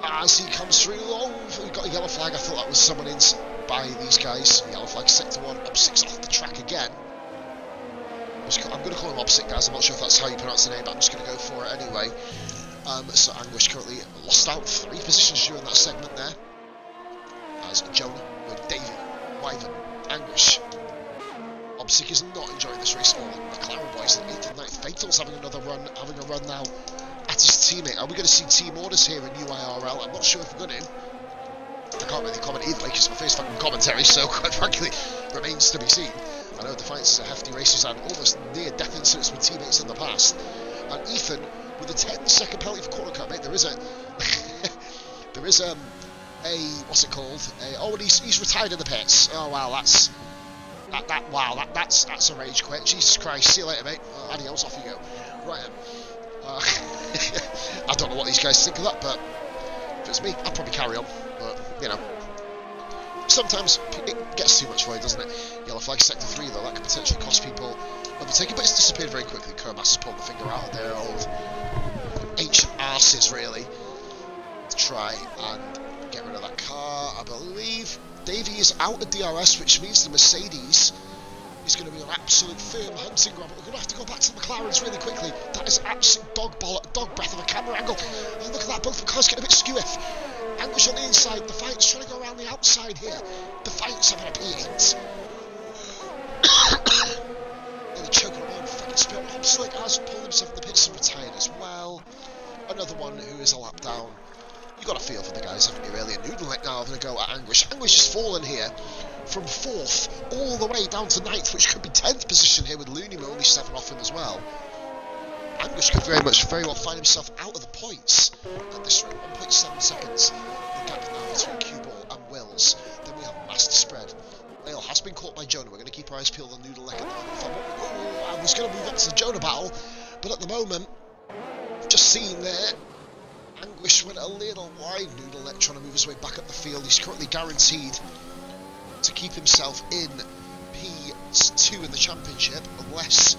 As he comes through, oh, we've got a yellow flag. I thought that was someone in by these guys. Yellow flag Sector 1, up 6 off the track again. I'm going to call him Opposite, guys. I'm not sure if that's how you pronounce the name, but I'm just going to go for it anyway. So Anguish currently lost out 3 positions during that segment there. As Jonah with Davey, Wyvern, Anguish. Opposite is not enjoying this race at all. McLaren boys in 8th and 9th. Fatal's having a run now at his teammate. Are we going to see team orders here in UIRL? I'm not sure if we're going to. I can't really comment either, because it's my first fucking commentary, so quite frankly, remains to be seen. I know Defiance is a hefty race, he's had almost near death incidents with teammates in the past. And Ethan, with a 10-second penalty for corner cut, mate, there is a what's it called? And he's retired in the pits. Oh wow, that's a rage quit. Jesus Christ, see you later, mate. Adios, off you go. Right. I don't know what these guys think of that, but if it's me, I'd probably carry on. But, you know, sometimes it gets too much for you, doesn't it? Yellow flag Sector 3, though, that could potentially cost people overtaking, but it's disappeared very quickly. Kermass has pulled the finger out of their old ancient arses, really, to try and get rid of that car. I believe Davey is out of DRS, which means the Mercedes is going to be an absolute firm hunting ground. We're going to have to go back to the McLarens really quickly. That is absolute dog breath of a camera angle. And look at that, both the cars get a bit skewy. Anguish on the inside, Defiance trying to go around the outside here. Defiance having a P8. Nearly choking on one fucking spit. Slick has pulled himself in the pits and retired as well. Another one who is a lap down. You got a feel for the guys, haven't you, really? And Noodleneck now having a go at Anguish. Anguish has fallen here from 4th all the way down to 9th, which could be 10th position here with Looney only 7 off him as well. Anguish could very well find himself out of the points at this rate. 1.7 seconds. The gap now between Q-Ball and Wills. Then we have master spread. Whale has been caught by Jonah. We're going to keep our eyes peeled on Noodleneck at the moment. I was going to move up to the Jonah battle, but at the moment, just seeing there, Anguish went a little wide. Noodleneck trying to move his way back up the field. He's currently guaranteed to keep himself in P2 in the championship, unless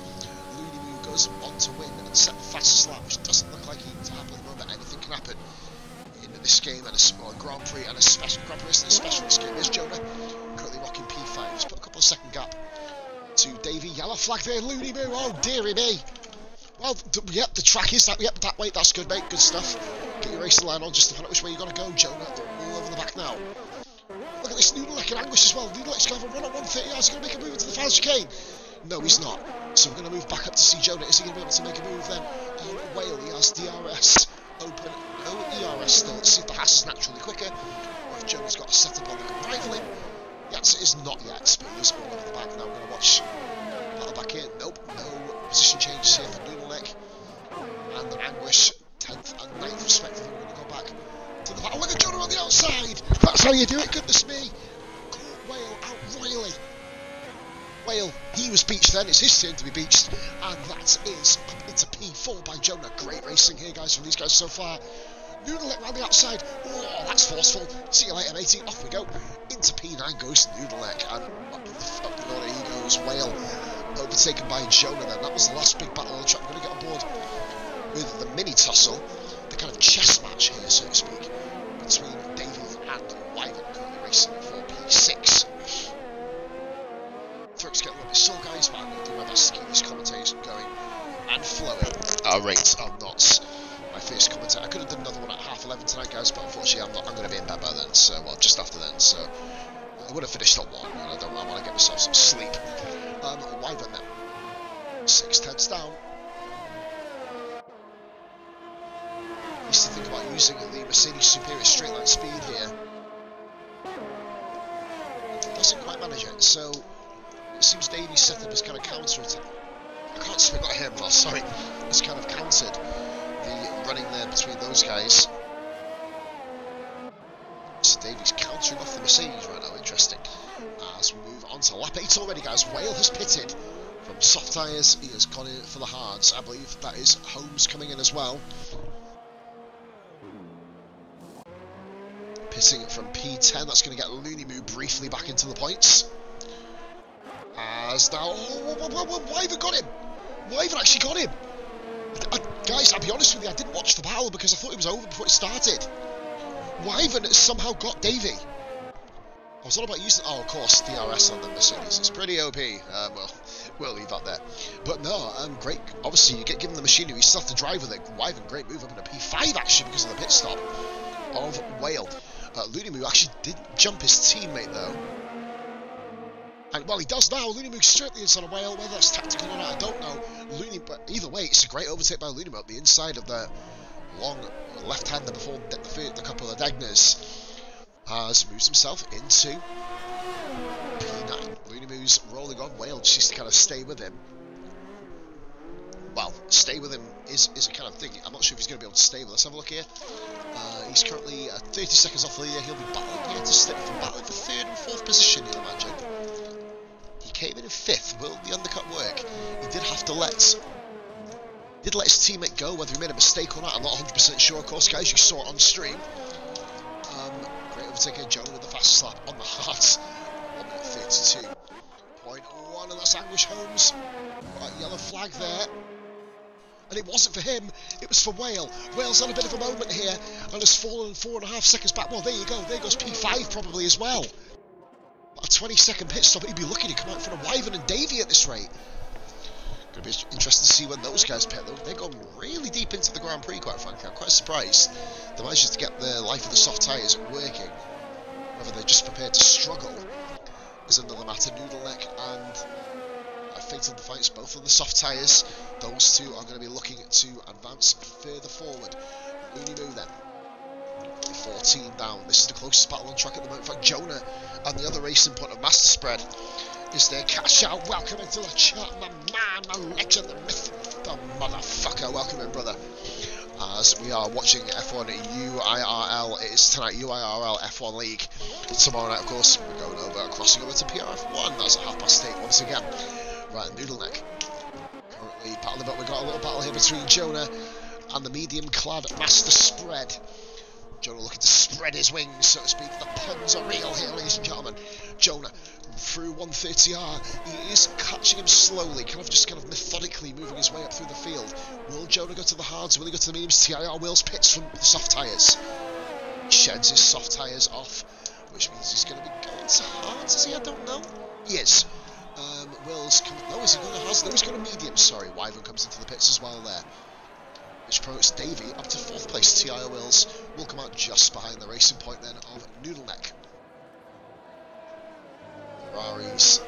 Looney Moo goes on to win and set the fastest lap, which doesn't look like it to happen at the moment. Anything can happen in this game, and a Grand Prix and a special Grand Prix and a specialist game. There's Jonah, currently rocking P5. He's put a couple of second gap to Davey. Yellow flag there, Looney Moo. Oh dearie me. Well, yep, the track is that. Yep, that way. That's good, mate. Good stuff. Get your racing line on just to find out which way you're going to go, Jonah. All over the back now. Look at this Noodleneck and Anguish as well. Noodleneck's going to have a run at 130 yards. He's going to make a move into the final chicane. No, he's not. So we're going to move back up to see Jonah. Is he going to be able to make a move then? On Whale, he has DRS open. No ERS still. Let's see if the Haas is naturally quicker, or if Jonah's got a setup on the rival him. Yes, it is not yet, but he is all over the back now. We're going to watch battle back in. Nope, no position changes here for Noodleneck and then Anguish, 10th and 9th respectively. We're going to go back to the battle. Look at Jonah on the outside. That's how you do it. Goodness me. Caught Whale out royally. Whale, he he was beached then. It's his turn to be beached, and that is into P4 by Jonah. Great racing here, guys, from these guys so far. Noodleneck round the outside. Oh, that's forceful. See you later, matey. Off we go. Into P9 goes Noodleneck, and up the order he goes. Whale overtaken by Jonah then. That was the last big battle on the track. We're going to get on board with the mini tussle, the kind of chess match here, so to speak, between Davey and Wyvern, currently racing for P6. Throats get a little bit sore, guys, but I'm going to do my best to keep this commentation going and flowing. Our rates are not my first commentator. I could have done another one at 11:30 tonight, guys, but unfortunately I'm going to be in bed by then, so, well, just after then, so I would have finished at 1, and I want to get myself some sleep. Wyvern then, 6/10 down. Needs to think about using the Mercedes Superior straight line speed here. Doesn't quite manage it, so it seems Davies' setup is kind of counter-attack. I can't speak about him, well, sorry. It's kind of countered the running there between those guys. So Davies countering off the Mercedes right now, interesting. As we move on to lap 8 already, guys. Whale has pitted from soft tyres. He has gone in for the hards. I believe that is Holmes coming in as well. Pitting from P10, that's going to get Looney Moo briefly back into the points. As now, Wyvern got him! Wyvern actually got him! Guys, I'll be honest with you, I didn't watch the battle because I thought it was over before it started. Wyvern has somehow got Davey. I was all about using, oh, of course, DRS on the Mercedes. It's pretty OP. Well, we'll leave that there. But no, great. Obviously, you get given the machinery, you still have to drive with it. Wyvern, great move up into P5 actually because of the pit stop of Whale. Looney Moo actually did jump his teammate though. And well, he does now. Looney Moo straight the inside of Whale. Whether that's tactical or not, I don't know. But either way, it's a great overtake by Looney Moo up the inside of the long left-hander before the couple of Degners. Has moves himself into P9. Looney Moo's rolling on. Whale just needs to kind of stay with him. Well, stay with him is a kind of thing. I'm not sure if he's going to be able to stay with. Let's have a look here. He's currently 30 seconds off the leader. He'll be battling here to stay from battling for 3rd and 4th position, you'll imagine. He came in 5th. Will the undercut work? He did have to let his teammate go, whether he made a mistake or not. I'm not 100% sure, of course, guys. You saw it on stream. Great overtaker, Jonah with the fast slap on the heart. 1:32.1, and that's Anguish Holmes. Right, yellow flag there. And it wasn't for him, it was for Whale. Whale's on a bit of a moment here, and has fallen 4.5 seconds back. Well, there you go, there goes P5 probably as well. A 20-second pit stop, he'd be lucky to come out in front of Wyvern and Davey at this rate. Going to be interesting to see when those guys pit, though. They've gone really deep into the Grand Prix, quite frankly. I'm quite surprised they managed to get the life of the soft tyres working. Whether they're just prepared to struggle is another matter. Noodleneck and Fatal Defiance, both on the soft tyres. Those two are going to be looking to advance further forward. Looney Moo then. 14 down. This is the closest battle on track at the moment. In fact, Jonah and the other racing point of Master Spread is their cash out. Welcome into the chat, my man, my legend, the myth, the motherfucker. Welcome in, brother. As we are watching F1 UIRL, it is tonight UIRL F1 League. Tomorrow night, of course, we're going over, crossing over to PRF1. That's at 8:30 once again. Right, Noodleneck. Currently battling, but we've got a little battle here between Jonah and the medium-clad Master Spread. Jonah looking to spread his wings, so to speak. The puns are real here, ladies and gentlemen. Jonah through 130R. He is catching him slowly, kind of methodically moving his way up through the field. Will Jonah go to the hards? Will he go to the mediums? TIR Wills pits from the soft tyres. Sheds his soft tyres off, which means he's going to be going to hards, is he? I don't know. He is. Wills, no, is he going to hards? No, he's going to mediums. Sorry, Wyvern comes into the pits as well there, which promotes Davey up to 4th place. TIR Wills will come out just behind the racing point then of Noodleneck. Ferraris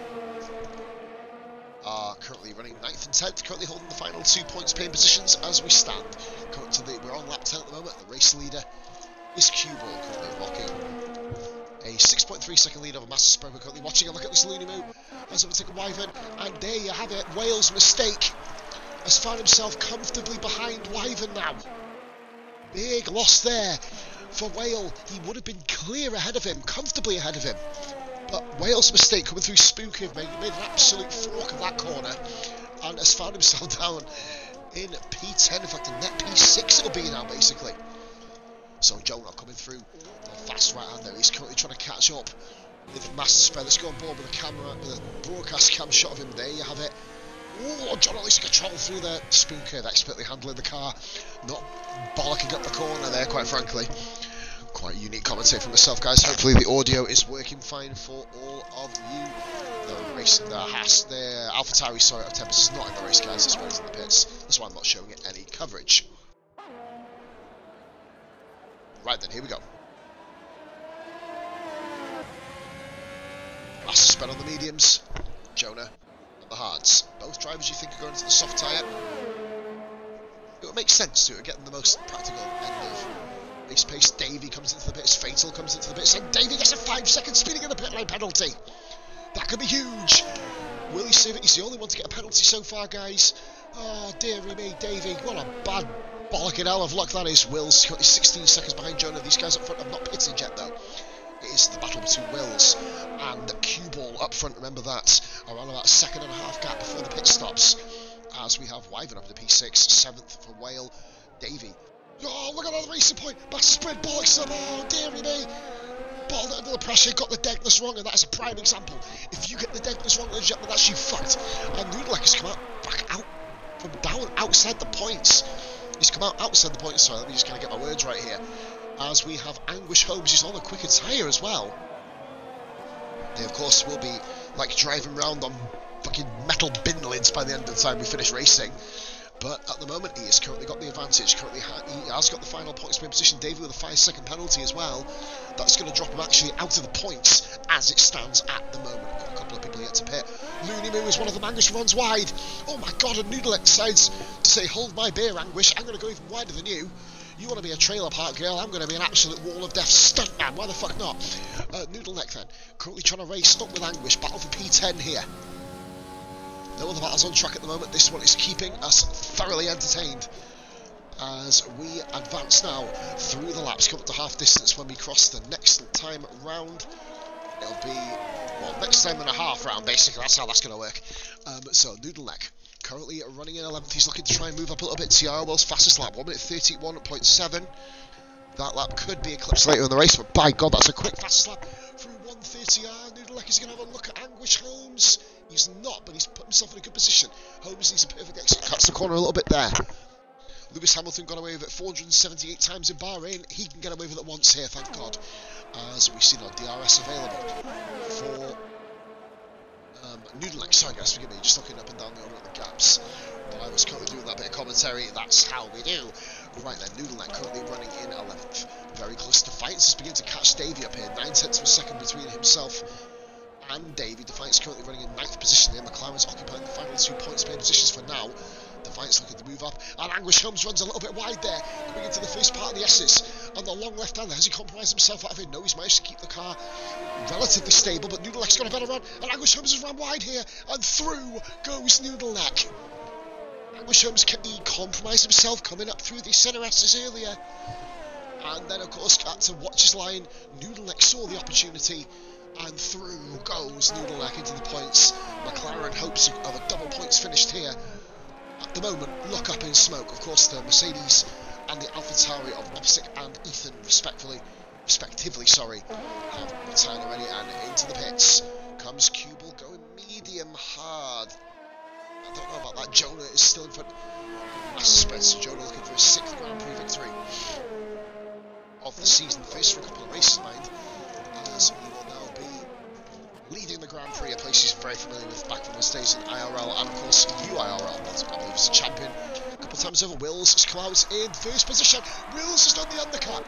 are currently running 9th and 10th, currently holding the final 2 points paying positions as we stand. We're on lap 10 at the moment. The race leader is Q-Ball, currently rocking a 6.3 second lead over Master Spread. We're currently watching a look at this Looney Moo as we take a Wyvern, and there you have it. Whale's mistake has found himself comfortably behind Wyvern now. Big loss there for Whale. He would have been clear ahead of him, comfortably ahead of him. But Wales' mistake coming through Spooky made an absolute fork of that corner and has found himself down in P10, in fact in net P6 it'll be now basically. So Jonah coming through the fast right hand there, he's currently trying to catch up with Master Spread. Let's go on board with a camera, with a broadcast cam shot of him. There you have it. Oh, John at least control through the spoon curve, expertly handling the car, not bollocking up the corner there, quite frankly. Quite a unique commentary from myself, guys. Hopefully the audio is working fine for all of you. The race, the AlphaTauri, sorry, of Tempest is not in the race, guys. It's where he's in the pits. That's why I'm not showing it any coverage. Right then, here we go. Master Spread on the mediums, Jonah on the hards. Both drivers you think are going into the soft tyre. It would make sense to it, getting the most practical end of race pace. Davey comes into the pits, Fatal comes into the pits, and Davey gets a 5-second speeding in the pit lane penalty. That could be huge. Will he save it? He's the only one to get a penalty so far, guys. Oh, dearie me, Davey. What a bad bollocking hell of luck that is. Will's 16 seconds behind Jonah. These guys up front have not pitted yet, though. It is the battle between Wills and Q-Ball up front, remember that. Around about a second and a half gap before the pit stops. As we have Wyvern up in the P6, 7th for Whale, Davey. Oh, look at that racing point. Master Spread bollocks them. Oh, dearie me. Balled it under the pressure, got the deadness wrong, and that is a prime example. If you get the deadness wrong, ladies and gentlemen, that's you fucked. And Noodlek has come back out from down outside the points. He's come out outside the points. Sorry, let me just kind of get my words right here. As we have Anguish Holmes, who's on a quicker tyre as well. They, of course, will be like driving around on fucking metal bin lids by the end of the time we finish racing. But at the moment, he has currently got the advantage. Currently, he has got the final points per position. Davey with a 5-second penalty as well. That's going to drop him actually out of the points as it stands at the moment. I've got a couple of people yet to pit. Looney Moo is one of them. Anguish runs wide. Oh my god, and Noodle decides to say, hold my beer, Anguish. I'm going to go even wider than you. You want to be a trailer park girl, I'm going to be an absolute wall of death stuntman. Why the fuck not? Noodle Neck then. Currently trying to race, stuck with Anguish. Battle for P10 here. No other battles on track at the moment. This one is keeping us thoroughly entertained as we advance now through the laps, come up to half distance when we cross the next time round. It'll be, well, next time and a half round, basically. That's how that's going to work. So, Noodle Neck, currently running in 11th. He's looking to try and move up a little bit. TR World's fastest lap, 1 minute 31.7. That lap could be eclipsed later in the race, but by God, that's a quick fastest lap through 130R. Noodle Neck is going to have a look at Anguish Holmes. He's not, but he's put himself in a good position. Holmes needs a perfect exit, cuts the corner a little bit there. Lewis Hamilton got away with it 478 times in Bahrain. He can get away with it once here, thank God. As we've seen our DRS available for Noodle Neck. Sorry guys, forgive me, just looking up and down the order of the gaps. But I was currently doing that bit of commentary. That's how we do. Right then, Noodle Neck currently running in 11th. Very close to Defiance is beginning to catch Davey up here. 9/10 of a second between himself and Davey. Defiance currently running in 9th position there. McLaren's occupying the final 2 points paid positions for now. Defiance looking to move up, and Anguish Holmes runs a little bit wide there, coming into the first part of the S's. On the long left hander, has he compromised himself out of it? No, he's managed to keep the car relatively stable, but Noodle Neck's got a better run, and Anguish Holmes has run wide here, and through goes Noodle Neck. Anguish Holmes, he compromised himself coming up through the centre S's earlier. And then, of course, had to watch his line. Noodle Neck saw the opportunity, and through goes Noodle Neck into the points. McLaren hopes of a double points finished here. At the moment, look up in smoke. Of course, the Mercedes and the AlphaTauri of Opsic and Ethan, respectively, have retired already, and into the pits comes Q-Ball going medium hard. I don't know about that. Jonah is still in front. Master Spread, so Jonah looking for his 6th Grand Prix victory of the season, first for a couple of races, mind, as he will now be leading the Grand Prix, a place he's very familiar with back from his days in IRL and of course UIRL, but I believe he's a champion a couple of times over. Wills has come out in first position. Wills has done the undercut.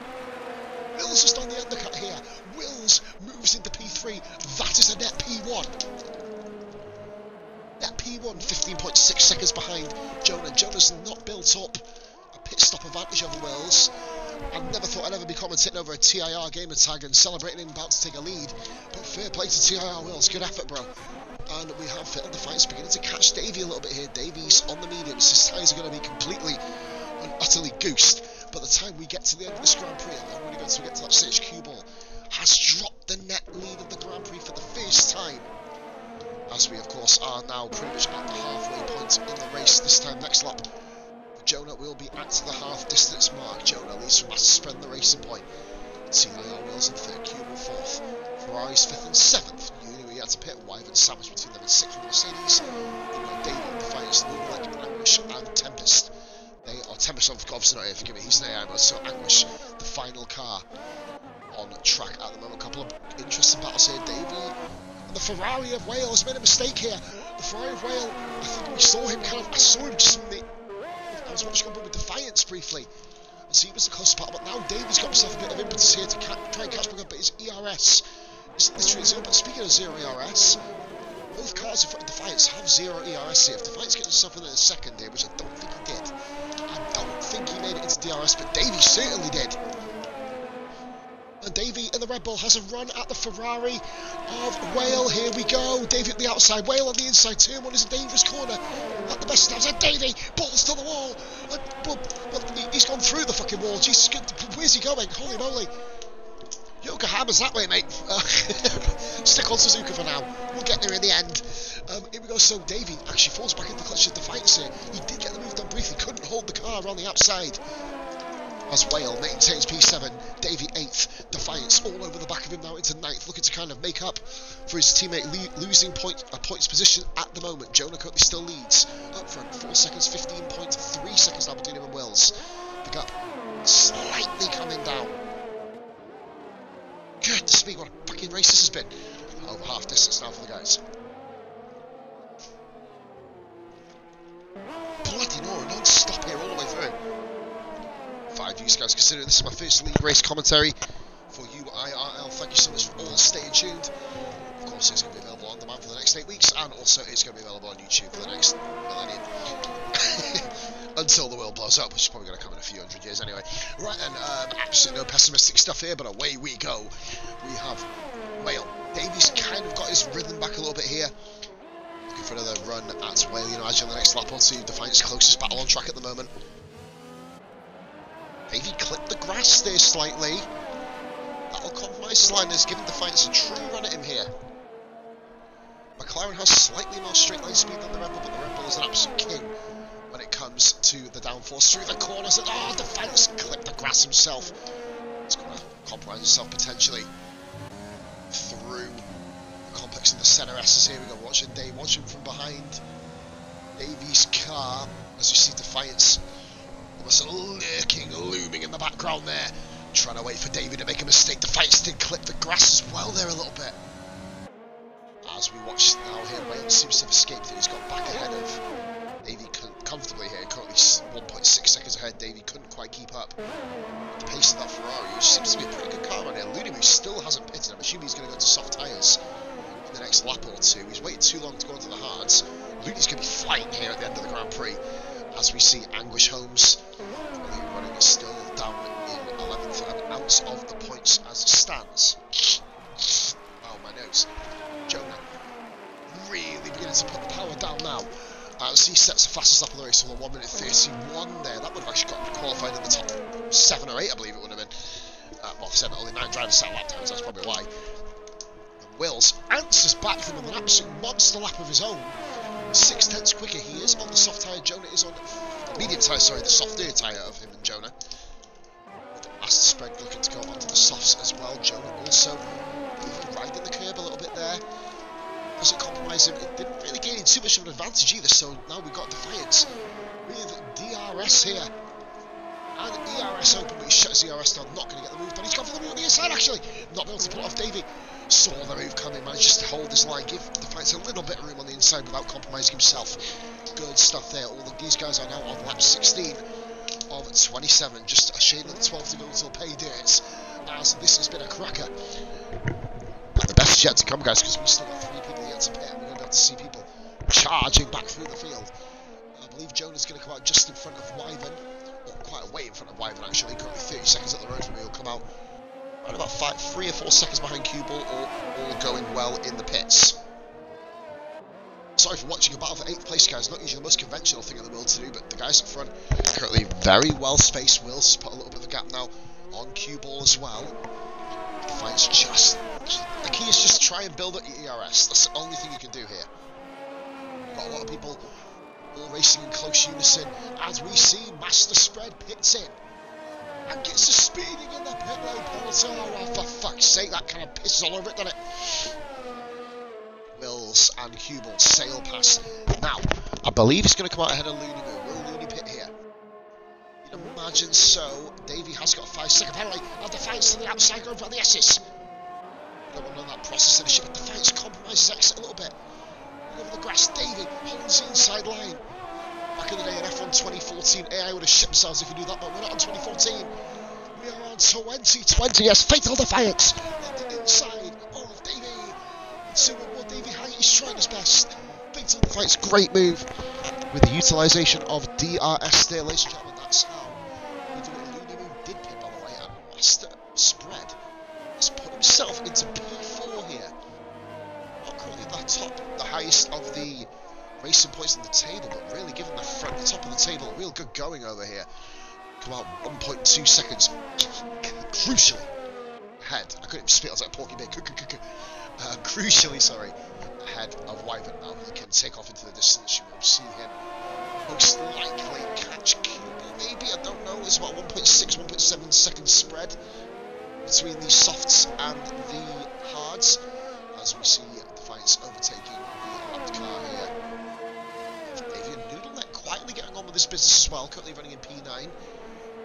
Wills has done the undercut here. Wills moves into P3. That is a net P1. Net P1, 15.6 seconds behind Jonah. Jonah's not built up a pit stop advantage over Wills. I never thought I'd ever be commentating over a TIR gamer tag and celebrating him about to take a lead. But fair play to TIR Wills, good effort, bro. And we have Fatal Defiance beginning to catch Davey a little bit here. Davey's on the mediums. His tyres are going to be completely and utterly goosed. By the time we get to the end of this Grand Prix, I'm really going to get to that stage. Q-Ball has dropped the net lead of the Grand Prix for the as we of course are now pretty much at the halfway point in the race. This time next lap, Jonah will be at the half distance mark. Jonah leads from Master Spread in the racing point. UIRL Wheels in third, Cubal fourth, Ferrari's fifth and seventh. Uni had to pit, Wyvern sandwiched between them in sixth with Mercedes. You've got David, Defiance, Moonlight, Anguish and Tempest. They are Tempest, obviously not here, forgive me, he's an AI mode, so Anguish, the final car on track at the moment. A couple of interesting battles here. Davey and the Ferrari of Wales made a mistake here. The Ferrari of Wales, I think we saw him I saw him just from I was watching him with Defiance briefly, and see he was the closest battle, but now Davey's got himself a bit of impetus here to try and catch back up, but his ERS is literally zero. But speaking of zero ERS, both cars in front of Defiance have zero ERS here. If Defiance gets himself in a second here, which I don't think he did, I don't think he made it into DRS, but Davey certainly did. And Davey in the Red Bull has a run at the Ferrari of Whale. Here we go. Davey at the outside, Whale on the inside. Turn one is a dangerous corner. At the best times, and Davey balls to the wall. But he's gone through the fucking wall. Jesus, where's he going? Holy moly. Yokohama's that way, mate. Stick on Suzuka for now. We'll get there in the end. Here we go. So Davey actually falls back into the clutch of Defiance here. He did get the move done briefly. Couldn't hold the car on the outside. As Whale maintains P7, Davey 8th, Defiance all over the back of him now into 9th, looking to kind of make up for his teammate losing a points position at the moment. Jonah currently still leads up front, 4 seconds, 15.3 seconds now between him and Wills. The gap slightly coming down. Good to speak, what a fucking race this has been. Over half distance now for the guys. Bloody no, non-stop here all the way through. Five of you guys, considering this is my first league race commentary for UIRL. Thank you so much for all staying tuned. Of course, it's going to be available on demand for the next 8 weeks, and also it's going to be available on YouTube for the next millennium. Until the world blows up, which is probably going to come in a few hundred years anyway. Right then, absolutely no pessimistic stuff here, but away we go. We have Whale. Davey's kind of got his rhythm back a little bit here. Looking for another run at Whale, you know, as on the next lap or two, Defiance closest battle on track at the moment. Davey clipped the grass there slightly. That'll compromise his line, as giving Defiance a true run at him here. McLaren has slightly more straight line speed than the Red Bull, but the Red Bull is an absolute king when it comes to the downforce through the corners. And Defiance clipped the grass himself. He's going to compromise himself potentially through the complex in the centre S's. Here we go, watching Dave, watching from behind Davey's car as you see Defiance almost lurking, looming in the background there, trying to wait for Davey to make a mistake. Defiance did clip the grass as well there a little bit. As we watch now here, Wayne seems to have escaped it. He's got back ahead of Davey comfortably here, currently 1.6 seconds ahead. Davey couldn't quite keep up the pace of that Ferrari, which seems to be a pretty good car right here. Ludimu still hasn't pitted. I'm assuming he's going to go to soft tyres in the next lap or two. He's waited too long to go into the hards. Ludi's going to be flying here at the end of the Grand Prix, as we see Anguish Holmes running still down in 11th and out of the points as it stands. Oh, my nose. Jonah really beginning to put the power down now as he sets the fastest lap of the race on 1 minute 31 there. That would have actually got qualified in the top 7 or 8, I believe it would have been. Well, 7, only 9 drivers set lap times, that's probably why. And Wills answers back from him with an absolute monster lap of his own. 6/10 quicker he is on the soft tyre. Jonah is on the medium tyre, sorry, the softer tyre of him and Jonah. With the master spread looking to go onto the softs as well. Jonah also even riding the curb a little bit there. Doesn't compromise him. It didn't really gain too much of an advantage either, so now we've got Defiance with DRS here. And ERS open, but he shuts ERS down, not going to get the move done. He's gone for the move on the inside actually. Not able to pull off Davey. Saw the move coming, manages to hold his line, give Defiance a little bit of room on the inside without compromising himself. Good stuff there. All of these guys are now on lap 16 of 27. Just a shade of 12 to go until pay dirt, as this has been a cracker. And the best is yet to come, guys, because we've still got 3 people yet to pit, and we're going to have to see people charging back through the field. I believe Jonah's going to come out just in front of Wyvern, or quite a way in front of Wyvern actually, currently 30 seconds at the road from me. He'll come out around about 3 or 4 seconds behind Cubal, all going well in the pits. Sorry for watching a battle for 8th place, guys. Not usually the most conventional thing in the world to do, but the guys up front currently very well spaced. Wills has put a little bit of a gap now on Cubal as well. fight's the key is just try and build up your ERS. That's the only thing you can do here. Got a lot of people all racing in close unison as we see Master Spread pits in and gets a speeding in the pit road penalty. Oh, for fuck's sake, that kind of pisses all over it, doesn't it? Wills and Hubel sail past. Now, I believe he's going to come out ahead of Looney Moo. Will Looney pit here? You'd imagine so. Davey has got a 5-second penalty, and Defiance to the outside going for the S's. Don't want to know that process of the ship, but Defiance compromises exit a little bit. Over the grass, Davey holds the inside line. Back in the day in F1 2014, AI would have shit themselves if you do that, but we're not on 2014. We are on 2020, yes, Fatal Defiance on the inside of Davey. So more Davey High, he's trying his best. Fatal Defiance, great move with the utilisation of DRS there, ladies and gentlemen. That's how we do it. Looney Moo did pit, by the way, and Master Spread has put himself into P4 here. Not currently that top, the highest of the racing points on the table, but really giving the front, the top of the table, a real good going over here. Come out 1.2 seconds, crucially ahead. I couldn't even spit, I was like Porky Pig. Crucially, sorry, ahead of Wyvern. Now he can take off into the distance. You will see him most likely catch Cuba, maybe, I don't know. It's about 1.6, 1.7 second spread between the softs and the hards, as we see Defiance overtaking the lapped car here. Davey and Noodleneck quietly getting on with this business as well, currently running in P9.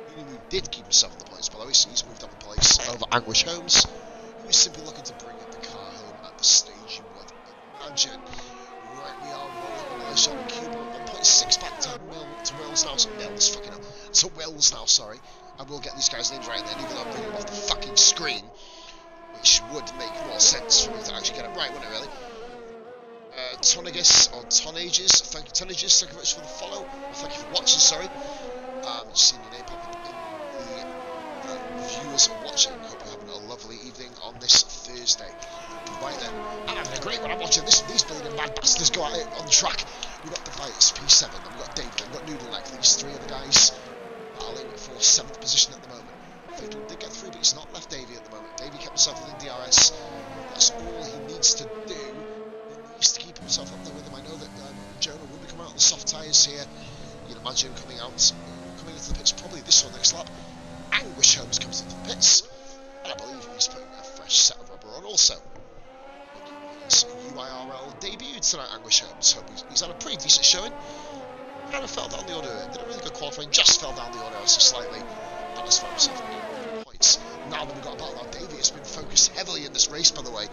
Looney Moo did keep himself in the points below, so he's moved up a place over Anguish Holmes, who is simply looking to bring the car home at the stage you would imagine. Right, we are rolling on Sean Cuba, 1.6 back to Wills now, to Wills now, sorry. I will get these guys' names right then, even though I'm reading them off the fucking screen, which would make more sense for me to actually get it right, wouldn't it, really? Tonagus, or Tonages, thank you Tonages, thank you very much for the follow, thank you for watching, sorry. Just seeing your name pop up in the viewers watching. Hope you're having a lovely evening on this Thursday. Right then, I'm having a great one. I'm watching these bleeding mad bastards go at it on the track. We've got Defiance, P7, and we've got David, and we've got Noodleneck. These three are the guys battling for 7th position at the moment. Fatal did get through, but he's not left Davey at the moment. Davey kept himself within DRS. That's all he needs to do. He needs to keep himself up there with him. I know that Jonah will be coming out on the soft tyres here. You'd imagine him coming into the pits probably this or next lap. Anguish Holmes comes into the pits, and I believe he's putting a fresh set of rubber on also. His UIRL debut tonight, Anguish Holmes. Hope he's had a pretty decent showing. Kind of fell down the order, did a really good qualifying, just fell down the order so slightly, and has found himself 8 points. Now that we've got a battle, now Davey has been focused heavily in this race, by the way.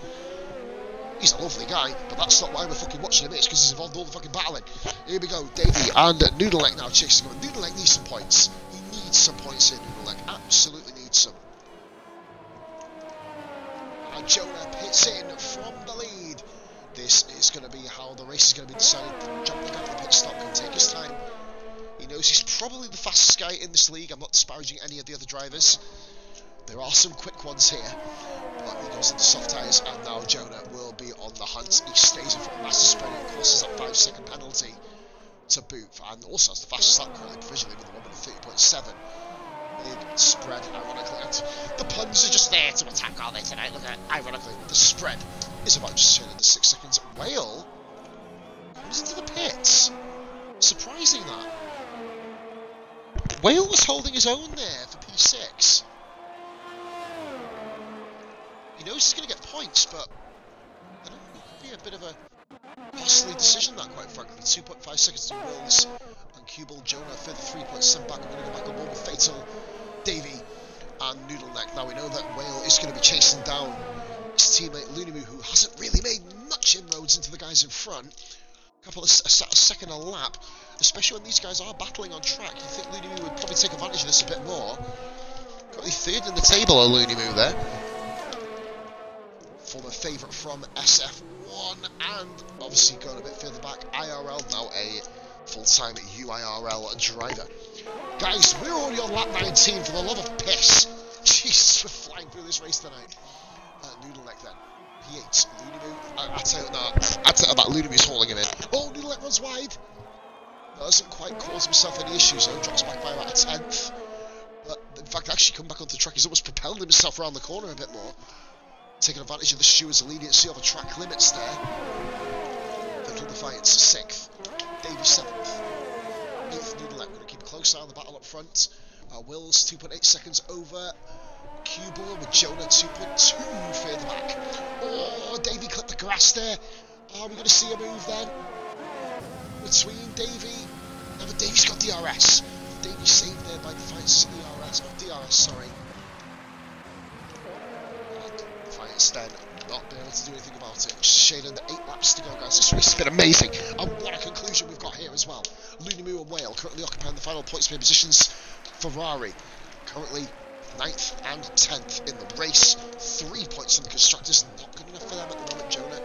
He's a lovely guy, but that's not why we're fucking watching him, it's because he's involved in all the fucking battling. Here we go, Davey and Noodleneck now chasing him. Noodleneck needs some points. He needs some points here, Noodleneck. Absolutely needs some. And Jonah pits in from the lead. This is going to be how the race is going to be decided. Jump the guy to the pit stop and take his time. He knows he's probably the fastest guy in this league. I'm not disparaging any of the other drivers. There are some quick ones here, but he goes into soft tyres, and now Jonah will be on the hunt. He stays in front of Master Spread, of course, is that 5-second penalty to boot, and also has the fastest lap currently provisionally with a 1:30.7. Big spread, ironically, and the puns are just there to attack, aren't they, tonight? Look at it, ironically, the spread is about just turning into 6 seconds. Whale comes into the pits. Surprising that. Whale was holding his own there for P6. He knows he's going to get points, but I don't know, it could be a bit of a costly decision, that, quite frankly. 2.5 seconds to Wills and Cubal. Jonah further 3.7 back. I'm going to go back on board with Fatal, Davey, and Noodleneck. Now we know that Whale is going to be chasing down his teammate Looney Moo, who hasn't really made much inroads into the guys in front. A second a lap, especially when these guys are battling on track. You think Looney Moo would probably take advantage of this a bit more. Currently 3rd in the table are Looney Moo there. Former favourite from SF1, and obviously going a bit further back, IRL, now a full-time UIRL driver. Guys, we're already on lap 19, for the love of piss. Jesus, we're flying through this race tonight. Noodleneck then. P8, Looney Moo. I tell you that Looney Moo's hauling him in. Oh, Noodleneck runs wide. Doesn't quite cause himself any issues though, drops back by about a 10th. In fact, actually come back onto the track. He's almost propelled himself around the corner a bit more, taking advantage of the stewards' leniency over track limits there. Little Defiance 6th, Davey 7th, 8th Noodle. We're going to keep a close eye on the battle up front. Wills 2.8 seconds over Cue Ball, with Jonah 2.2 further back. Oh, Davey clipped the grass there. Are we going to see a move then between Davey? No, but Davey's got DRS. Davey saved there by Defiance DRS, sorry. Defiance then not being able to do anything about it. Shading the 8 laps to go, guys. This race has been amazing. And what a conclusion we've got here as well. Looney and Whale currently occupying the final points pay positions. Ferrari currently 9th and 10th in the race. 3 points in the constructors. Not good enough for them at the moment. Jonah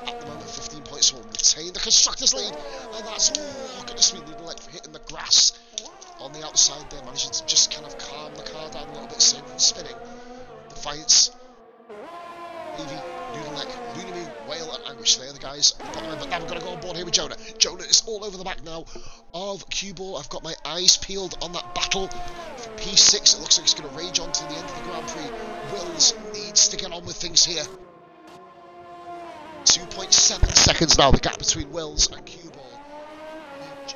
at the moment 15 points will retain the constructors lead. And that's, oh goodness me, Noodle like hitting the grass on the outside there, managing to just kind of calm the car down a little bit, save from spinning. Defiance, Evie, Noodleneck, Looney, Whale and Anguish, they're the guys. But now we're going to go on board here with Jonah. Jonah is all over the back now of Cue Ball. I've got my eyes peeled on that battle for P6. It looks like it's going to rage on to the end of the Grand Prix. Wills needs to get on with things here. 2.7 seconds now, the gap between Wills and Cue Ball.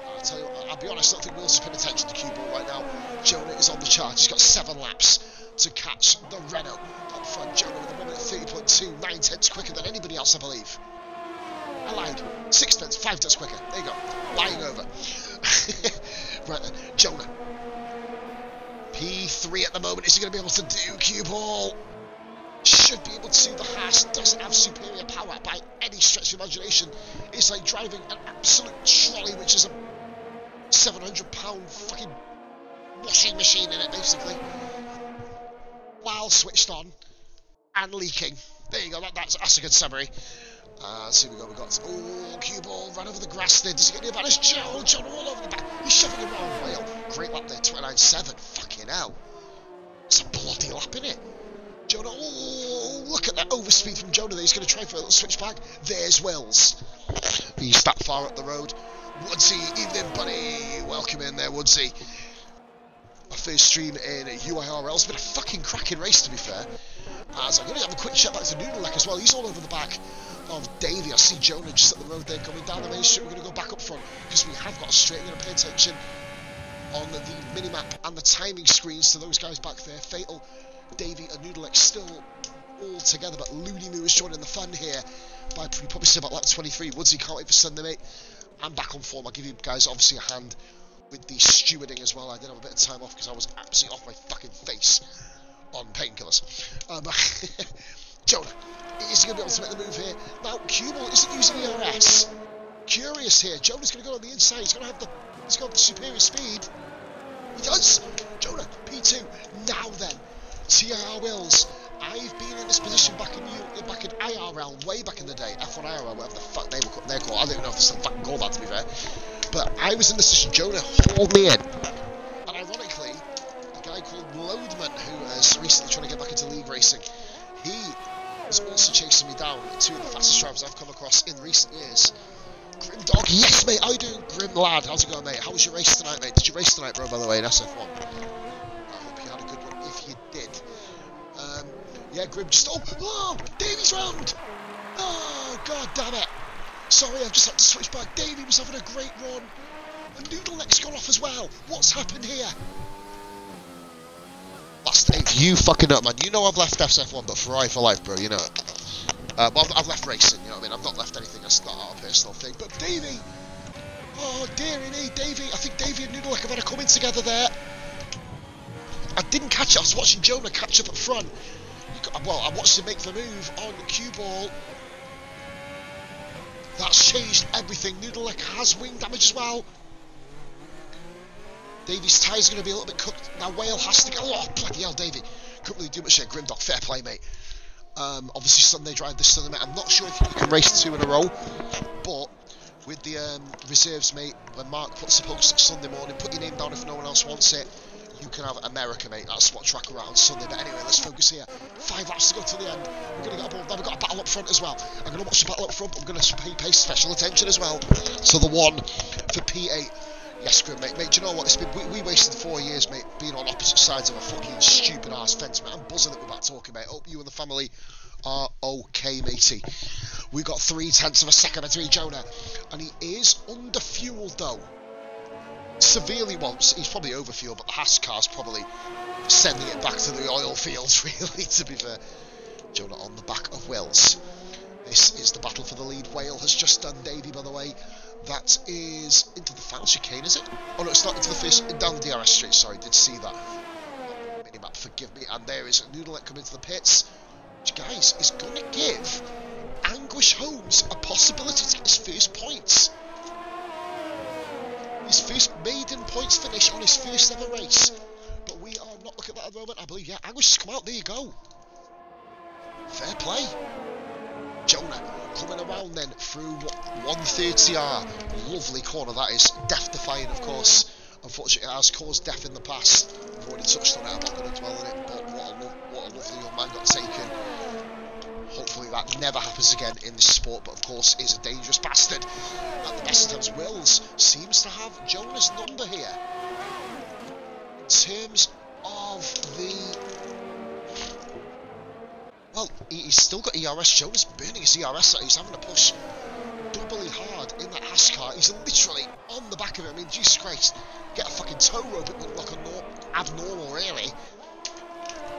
I'll tell you what, I'll be honest, I don't think Wills is paying attention to Cue Ball right now. Jonah is on the charge. He's got 7 laps to catch the Renault up front. Jonah with a moment at 30.2, 9/10 quicker than anybody else, I believe. I lied. 6/10, 5/10 quicker. There you go. Lying over. Right then, Jonah. P3 at the moment. Is he going to be able to do Cue Ball? Should be able to. The Haas doesn't have superior power by any stretch of imagination. It's like driving an absolute trolley, which is a 700-pound fucking washing machine in it, basically. While switched on and leaking. There you go, that's a good summary. So we got oh, Cue Ball ran over the grass there. Does he get the advantage? Jonah all over the back. He's shoving him around Whale. Great lap there, 29.7. Fucking hell. It's a bloody lap, innit? Jonah, oh, look at that overspeed from Jonah there. He's going to try for a little switch back. There's Wills. He's that far up the road. Woodsy, evening buddy. Welcome in there, Woodsy. My first stream in UIRL. It's been a fucking cracking race, to be fair. As I'm going to have a quick check back to Noodleneck as well. He's all over the back of Davey. I see Jonah just at the road there coming down the main street. We're going to go back up front because we have got a straight. We're going to pay attention on the minimap and the timing screens to those guys back there. Fatal, Davey and Noodleneck still all together, but Looney Moo is joining the fun here by probably still about lap 23. Woodsy can't wait for Sunday, mate. I'm back on form. I'll give you guys obviously a hand with the stewarding as well. I did have a bit of time off because I was absolutely off my fucking face on painkillers. Jonah is going to be able to make the move here. Now, Cue Ball isn't using ERS. Curious here. Jonah's going to go on the inside. He's going to have the superior speed. He does. Jonah, P2. Now then, TIR Wills. I've been in this position back in IRL, way back in the day. F1 IRL, whatever the fuck they're called. I don't even know if they still fucking call that, to be fair. But I was in this position. Jonah hauled me in. And ironically, a guy called Loadman, who is recently trying to get back into league racing, he was also chasing me down. 2 of the fastest drivers I've come across in recent years. Grim Dog, yes mate, how you doing? Grim Lad, how's it going, mate? How was your race tonight, mate? Did you race tonight, bro, by the way, in SF1? I hope you had a good one, if you did. Yeah, Grim just... Oh, Davey's round! Oh, god damn it! Sorry, I've just had to switch back. Davey was having a great run. And Noodleneck's gone off as well. What's happened here? That's Dave. You fucking up, man. You know I've left SF1, but Ferrari for life, bro. You know it. Well, I've left racing, you know what I mean? I've not left anything. That's not a personal thing. But Davey! Oh, dearie me, Davey. I think Davey and Noodleneck have had a come in together there. I didn't catch it. I was watching Jonah catch up at front. Well, I watched him make the move on the Cue Ball. That's changed everything. Noodleneck has wing damage as well. Davey's tyres are going to be a little bit cooked. Now Whale has to go. Oh, bloody hell, Davey. Couldn't really do much there. Grimdog, fair play, mate. Obviously, Sunday drive this Sunday, mate. I'm not sure if you can race 2 in a row, but with the reserves, mate, when Mark puts the post Sunday morning, put your name down if no one else wants it. You can have America, mate. That's what track around Sunday. But anyway, let's focus here. 5 laps to go to the end. We're going to get a ball. Now we've got a battle up front as well. I'm going to watch the battle up front. I'm going to pay special attention as well to the one for P8. Yes, Grim, mate. Mate, do you know what? It's been we wasted 4 years, mate, being on opposite sides of a fucking stupid ass fence, mate. I'm buzzing that we're back talking, mate. Hope you and the family are okay, matey. We got 0.3 of a second between Jonah, and he is under-fueled, though. Severely once. He's probably over-fueled, but the Haas car's probably sending it back to the oil fields, really, to be fair. Jonah on the back of Wills. This is the battle for the lead. Whale has just done Davey, by the way. That is into the final chicane, is it? Oh no, it's not into the first, down the DRS straight, sorry, did see that. Minimap, forgive me. And there is Noodlet coming into the pits, which, guys, is going to give Anguish Holmes a possibility to get his first points. His first maiden points finish on his first ever race. But we are not looking at that at the moment, I believe. Yeah, Anguish has come out, there you go. Fair play. Jonah coming around then through 130R. Lovely corner that is. Death defying, of course. Unfortunately, it has caused death in the past. We've already touched on it, I'm not going to dwell on it, but what a lovely young man got taken. Hopefully that never happens again in this sport, but of course is a dangerous bastard. At the best of times, Wills seems to have Jonah's number here. In terms of the... Well, he's still got ERS. Jonah's burning his ERS out. He's having to push doubly hard in that Haas car. He's literally on the back of it. I mean, Jesus Christ, get a fucking tow rope. It would look abnormal, really.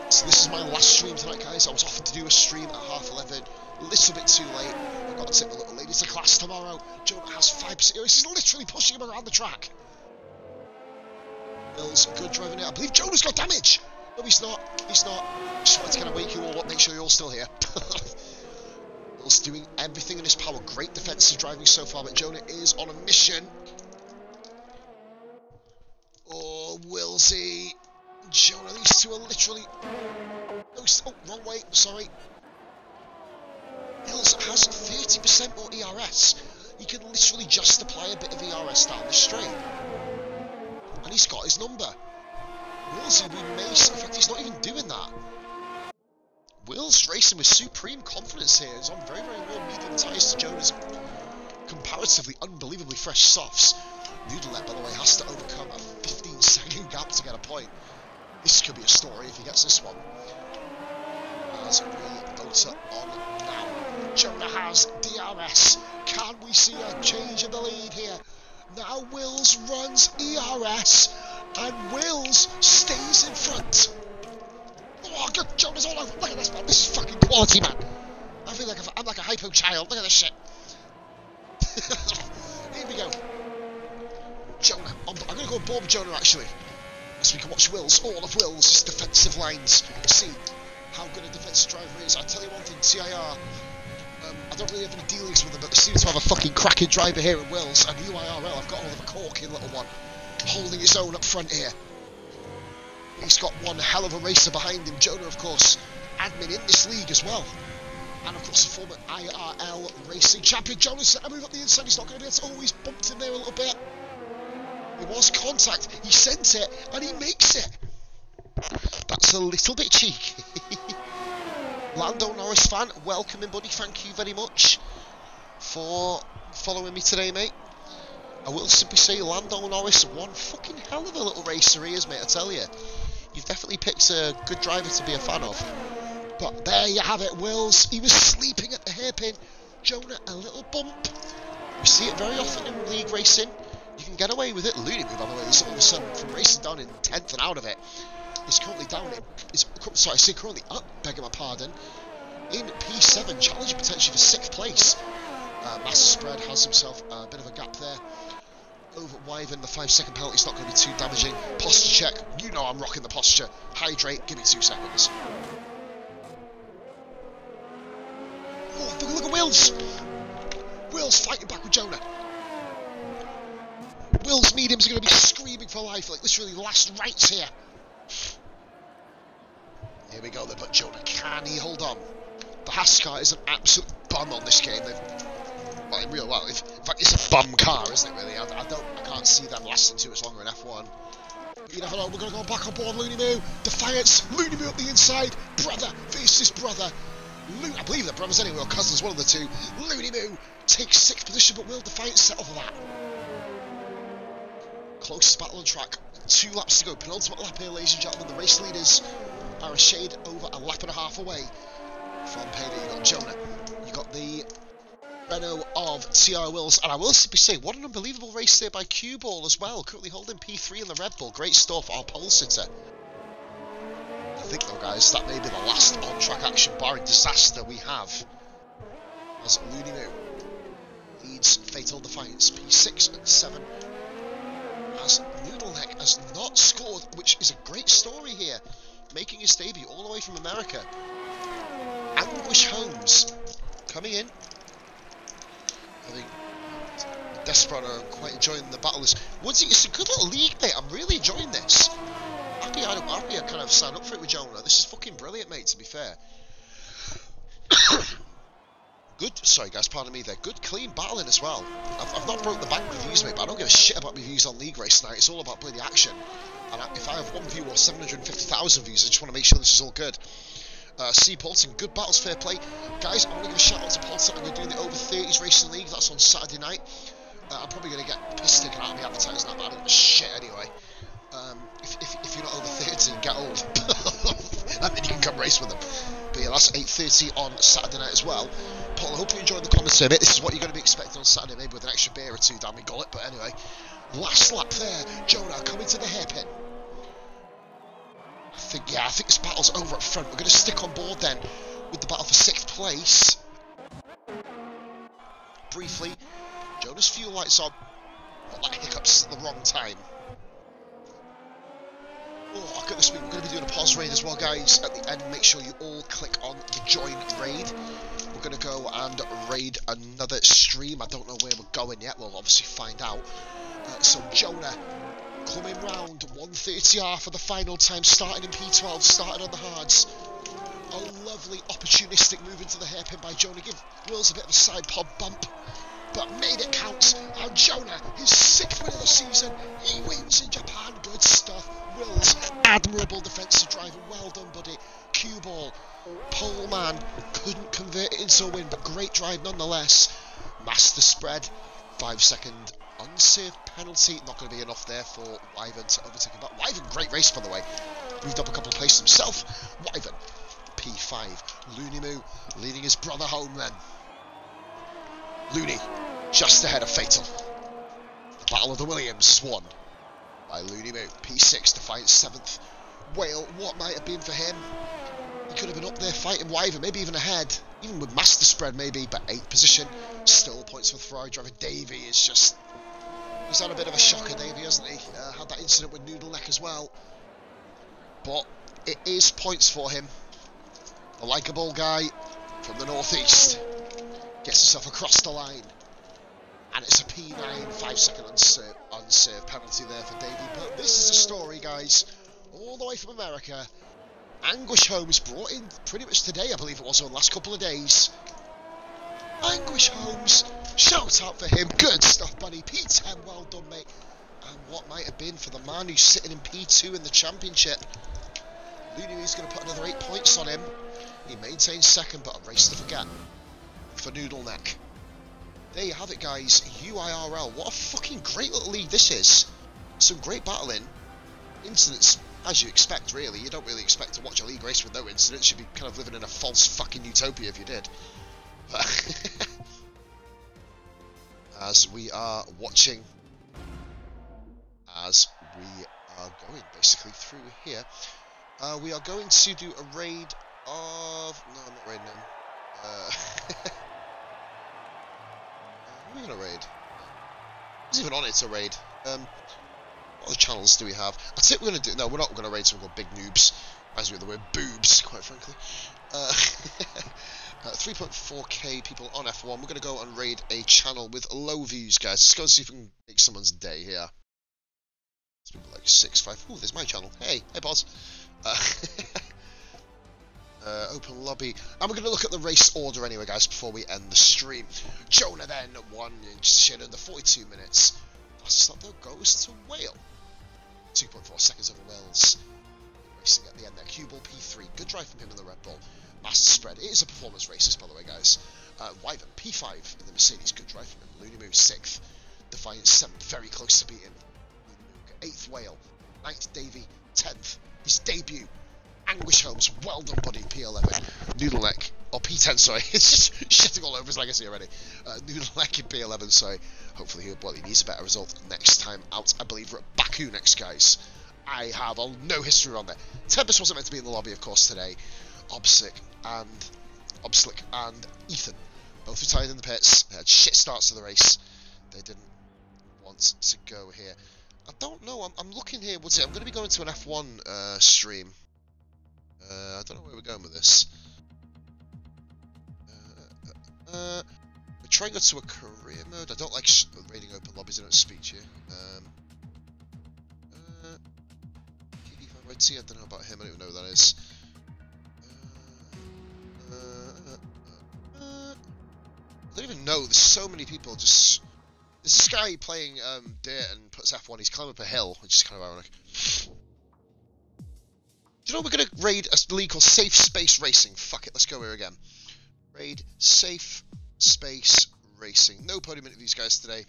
So this is my last stream tonight, guys. I was offered to do a stream at 11:30. A little bit too late. I've got to take the little lady to class tomorrow. Jonah has 5% ERS. He's literally pushing him around the track. Bill's good driving it. I believe Jonah's got damage. No, he's not. He's not. Just wanted to kind of wake you all up, make sure you're all still here. Bill's doing everything in his power. Great defensive driving so far, but Jonah is on a mission. Oh, Willsy. Jonah, these two are literally... Oh, wrong way. Sorry. Wills has 30% more ERS. He can literally just apply a bit of ERS down the straight. And he's got his number. Wills, we may... In fact, he's not even doing that. Wills racing with supreme confidence here. He's on very, very warm medium tyres to Jonah's comparatively unbelievably fresh softs. Noodlet, by the way, has to overcome a 15-second gap to get a point. This could be a story if he gets this one. As we motor on now. Jonah has DRS. Can we see a change in the lead here? Now Wills runs ERS. And Wills stays in front. Oh, good. Jonah's all over. Look at this, man. This is fucking quality, man. I feel like I'm like a hypo child. Look at this shit. Here we go. Jonah. I'm going to go board with Jonah, actually. As we can watch Wills, all of Wills' defensive lines. See how good a defensive driver is. I tell you one thing, TIR. I don't really have any dealings with them, but they seem to have a fucking cracking driver here at Wills. And UIRL, I've got all of a corking little one. Holding his own up front here. He's got one hell of a racer behind him. Jonah, of course, admin in this league as well. And of course, the former IRL Racing Champion. Jonah's set to move up the inside. He's not going to be able to... Oh, he's bumped in there a little bit. It was contact. He sent it, and he makes it. That's a little bit cheeky. Lando Norris fan, welcome in, buddy. Thank you very much for following me today, mate. I will simply say Lando Norris, one fucking hell of a little racer he is, mate, I tell you. You've definitely picked a good driver to be a fan of. But there you have it, Wills. He was sleeping at the hairpin. Jonah, a little bump. We see it very often in league racing. You can get away with it. Looney, by the way, is all of a sudden from racing down in 10th and out of it. He's currently down in... currently up, begging my pardon, in P7, challenging potentially for 6th place. Massive spread, has himself a bit of a gap there. Over Wyvern, the 5-second penalty is not going to be too damaging. Posture check, you know I'm rocking the posture. Hydrate, give me 2 seconds. Oh, look at Wills! Wills fighting back with Jonah. Wills mediums are going to be screaming for life, like literally last rites here. Here we go then, but Jonah, can he hold on? The Haas car is an absolute bum on this game. Well, in real life, in fact, it's a bum car, isn't it? Really, I can't see them lasting too much longer in F1. But you never know. We're going to go back on board. Looney Moo, Defiance, Looney Moo up the inside. Brother versus brother. I believe they're brothers anyway, or cousins, one of the two. Looney Moo takes 6th position, but will Defiance settle for that? closest battle on track. 2 laps to go. Penultimate lap here, ladies and gentlemen. The race leaders are a shade over a lap and a half away from payday. You got Jonah. You got the Renault of TR Wills, and I will simply say, what an unbelievable race there by Cue Ball as well, currently holding P3 in the Red Bull. Great stuff, our pole sitter. I think though, guys, that may be the last on-track action barring disaster we have, as Looney Moo leads Fatal Defiance P6 and 7, as Noodleneck has not scored, which is a great story here, making his debut all the way from America. Anguish Holmes coming in. I think Desperado are quite enjoying the battle. Woodsy, it's a good little league, mate. I'm really enjoying this. Happy I kind of signed up for it with Jonah. This is fucking brilliant, mate, to be fair. Good, sorry guys, pardon me there. Good, clean battling as well. I've not broke the bank with views, mate, but I don't give a shit about my views on League Race Night. It's all about bloody action. And if I have one view or 750,000 views, I just want to make sure this is all good. C. Paulton, good battles, fair play. Guys, I want to give a shout out to Paulton. I'm going to do the Over 30s Racing League. That's on Saturday night. I'm probably going to get piss taken out of me advertising that, but I don't give a shit anyway. If you're not over 30, get old. And then you can come race with them. But yeah, that's 8:30 on Saturday night as well. Paul, I hope you enjoyed the commentary, mate. This is what you're going to be expecting on Saturday, maybe with an extra beer or two down my gullet. But anyway, last lap there. Jonah coming to the hairpin. I think this battle's over up front. We're going to stick on board then with the battle for 6th place. Briefly, Jonah's fuel lights on. Got like hiccups at the wrong time. Oh, I got this week. We're going to be doing a pause raid as well, guys. At the end, make sure you all click on the join raid. We're going to go and raid another stream. I don't know where we're going yet. We'll obviously find out. So Jonah coming round 1:30R for the final time, starting in P12, starting on the hards. A lovely opportunistic move into the hairpin by Jonah. Give Wills a bit of a side pod bump, but made it count. And Jonah, his 6th win of the season, he wins in Japan. Good stuff. Wills, admirable defensive driving. Well done, buddy. Cue Ball, pole man, couldn't convert it into a win, but great drive nonetheless. Master spread, 5-second unserved penalty, not going to be enough there for Wyvern to overtake him. But Wyvern, great race by the way, moved up a couple of places himself. Wyvern, P5, Looney Moo leading his brother home then. Looney, just ahead of Fatal. The Battle of the Williams won by Looney Moo, P6, Defiance 7th. Whale, what might have been for him? He could have been up there fighting Wyvern, maybe even ahead, even with master spread maybe, but 8th position. Still points for the Ferrari driver. Davey is just... He's had a bit of a shocker, Davey, hasn't he? Had that incident with Noodleneck as well. But it is points for him. The likeable guy from the northeast gets himself across the line. And it's a P9, 5-second unserved penalty there for Davey. But this is a story, guys, all the way from America. Anguish Holmes brought in pretty much today, I believe it was, or the last couple of days. Anguish Holmes, shout out for him. Good stuff, buddy. P10, well done, mate. And what might have been for the man who's sitting in P2 in the championship. Looney is going to put another 8 points on him. He maintains 2nd, but a race to forget for Noodleneck. There you have it, guys. UIRL. What a fucking great little league this is. Some great battling. Incidents, as you expect, really. You don't really expect to watch a league race with no incidents. You'd be kind of living in a false fucking utopia if you did. As we are watching, as we are going basically through here, we are going to do a raid of... No, I'm not raiding him. Who are we going to raid? Who's even on it to raid? What other channels do we have? I think we're going to do... No, we're not going to raid someone called Big Noobs. Reminds me of the word boobs, quite frankly. 3.4k people on F1. We're going to go and raid a channel with low views, guys. Let's go and see if we can make someone's day here. It's people like 6-5. Ooh, there's my channel. Hey boss. Open lobby. And we're going to look at the race order anyway, guys, before we end the stream. Jonah then, 1 inch shit under 42 minutes. Fastest lap though goes to Whale. 2.4 seconds over Wells. Racing at the end there. Cue Ball P3. Good drive from him in the Red Bull. Master spread. It is a performance race, by the way, guys. Wyvern P5 in the Mercedes. Good drive from him. Looney Moo 6th. Defiance 7th. Very close to beating Looney Moo. 8th Whale, 9th Davy, 10th, his debut, Anguish Holmes, well done buddy, P11, Noodleneck, or P10, sorry, it's just shitting all over his legacy already, Noodleneck in P11, sorry, hopefully he needs a better result next time out. I believe we're at Baku next, guys. I have no history on there. Tempest wasn't meant to be in the lobby, of course, today. Obslick and Ethan both retired in the pits. They had shit starts to the race. They didn't want to go here. I don't know. I'm looking here. I'm going to be going to an F1 stream. I don't know where we're going with this. We're trying to go to a career mode. I don't like raiding open lobbies. I don't speak to you. I don't know about him. I don't even know who that is. I don't even know. There's so many people. There's this guy playing Dirt and puts F1. He's climbing up a hill, which is kind of ironic. Do you know we're going to raid a league called Safe Space Racing? Fuck it, let's go here again. Raid Safe Space Racing. No podium interviews, guys, today.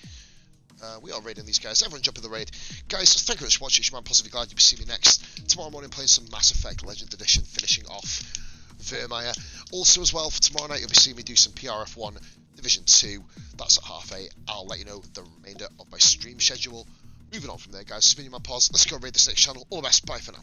We are raiding these guys. Everyone jump in the raid. Guys, thank you very much for watching. I'm possibly glad you'll see me next. Tomorrow morning playing some Mass Effect Legend Edition, finishing off Vermeer. Also as well, for tomorrow night you'll be seeing me do some PRF1 Division 2. That's at 8:30. I'll let you know the remainder of my stream schedule. Moving on from there, guys. It's been your man Pos. Let's go raid this next channel. All the best. Bye for now.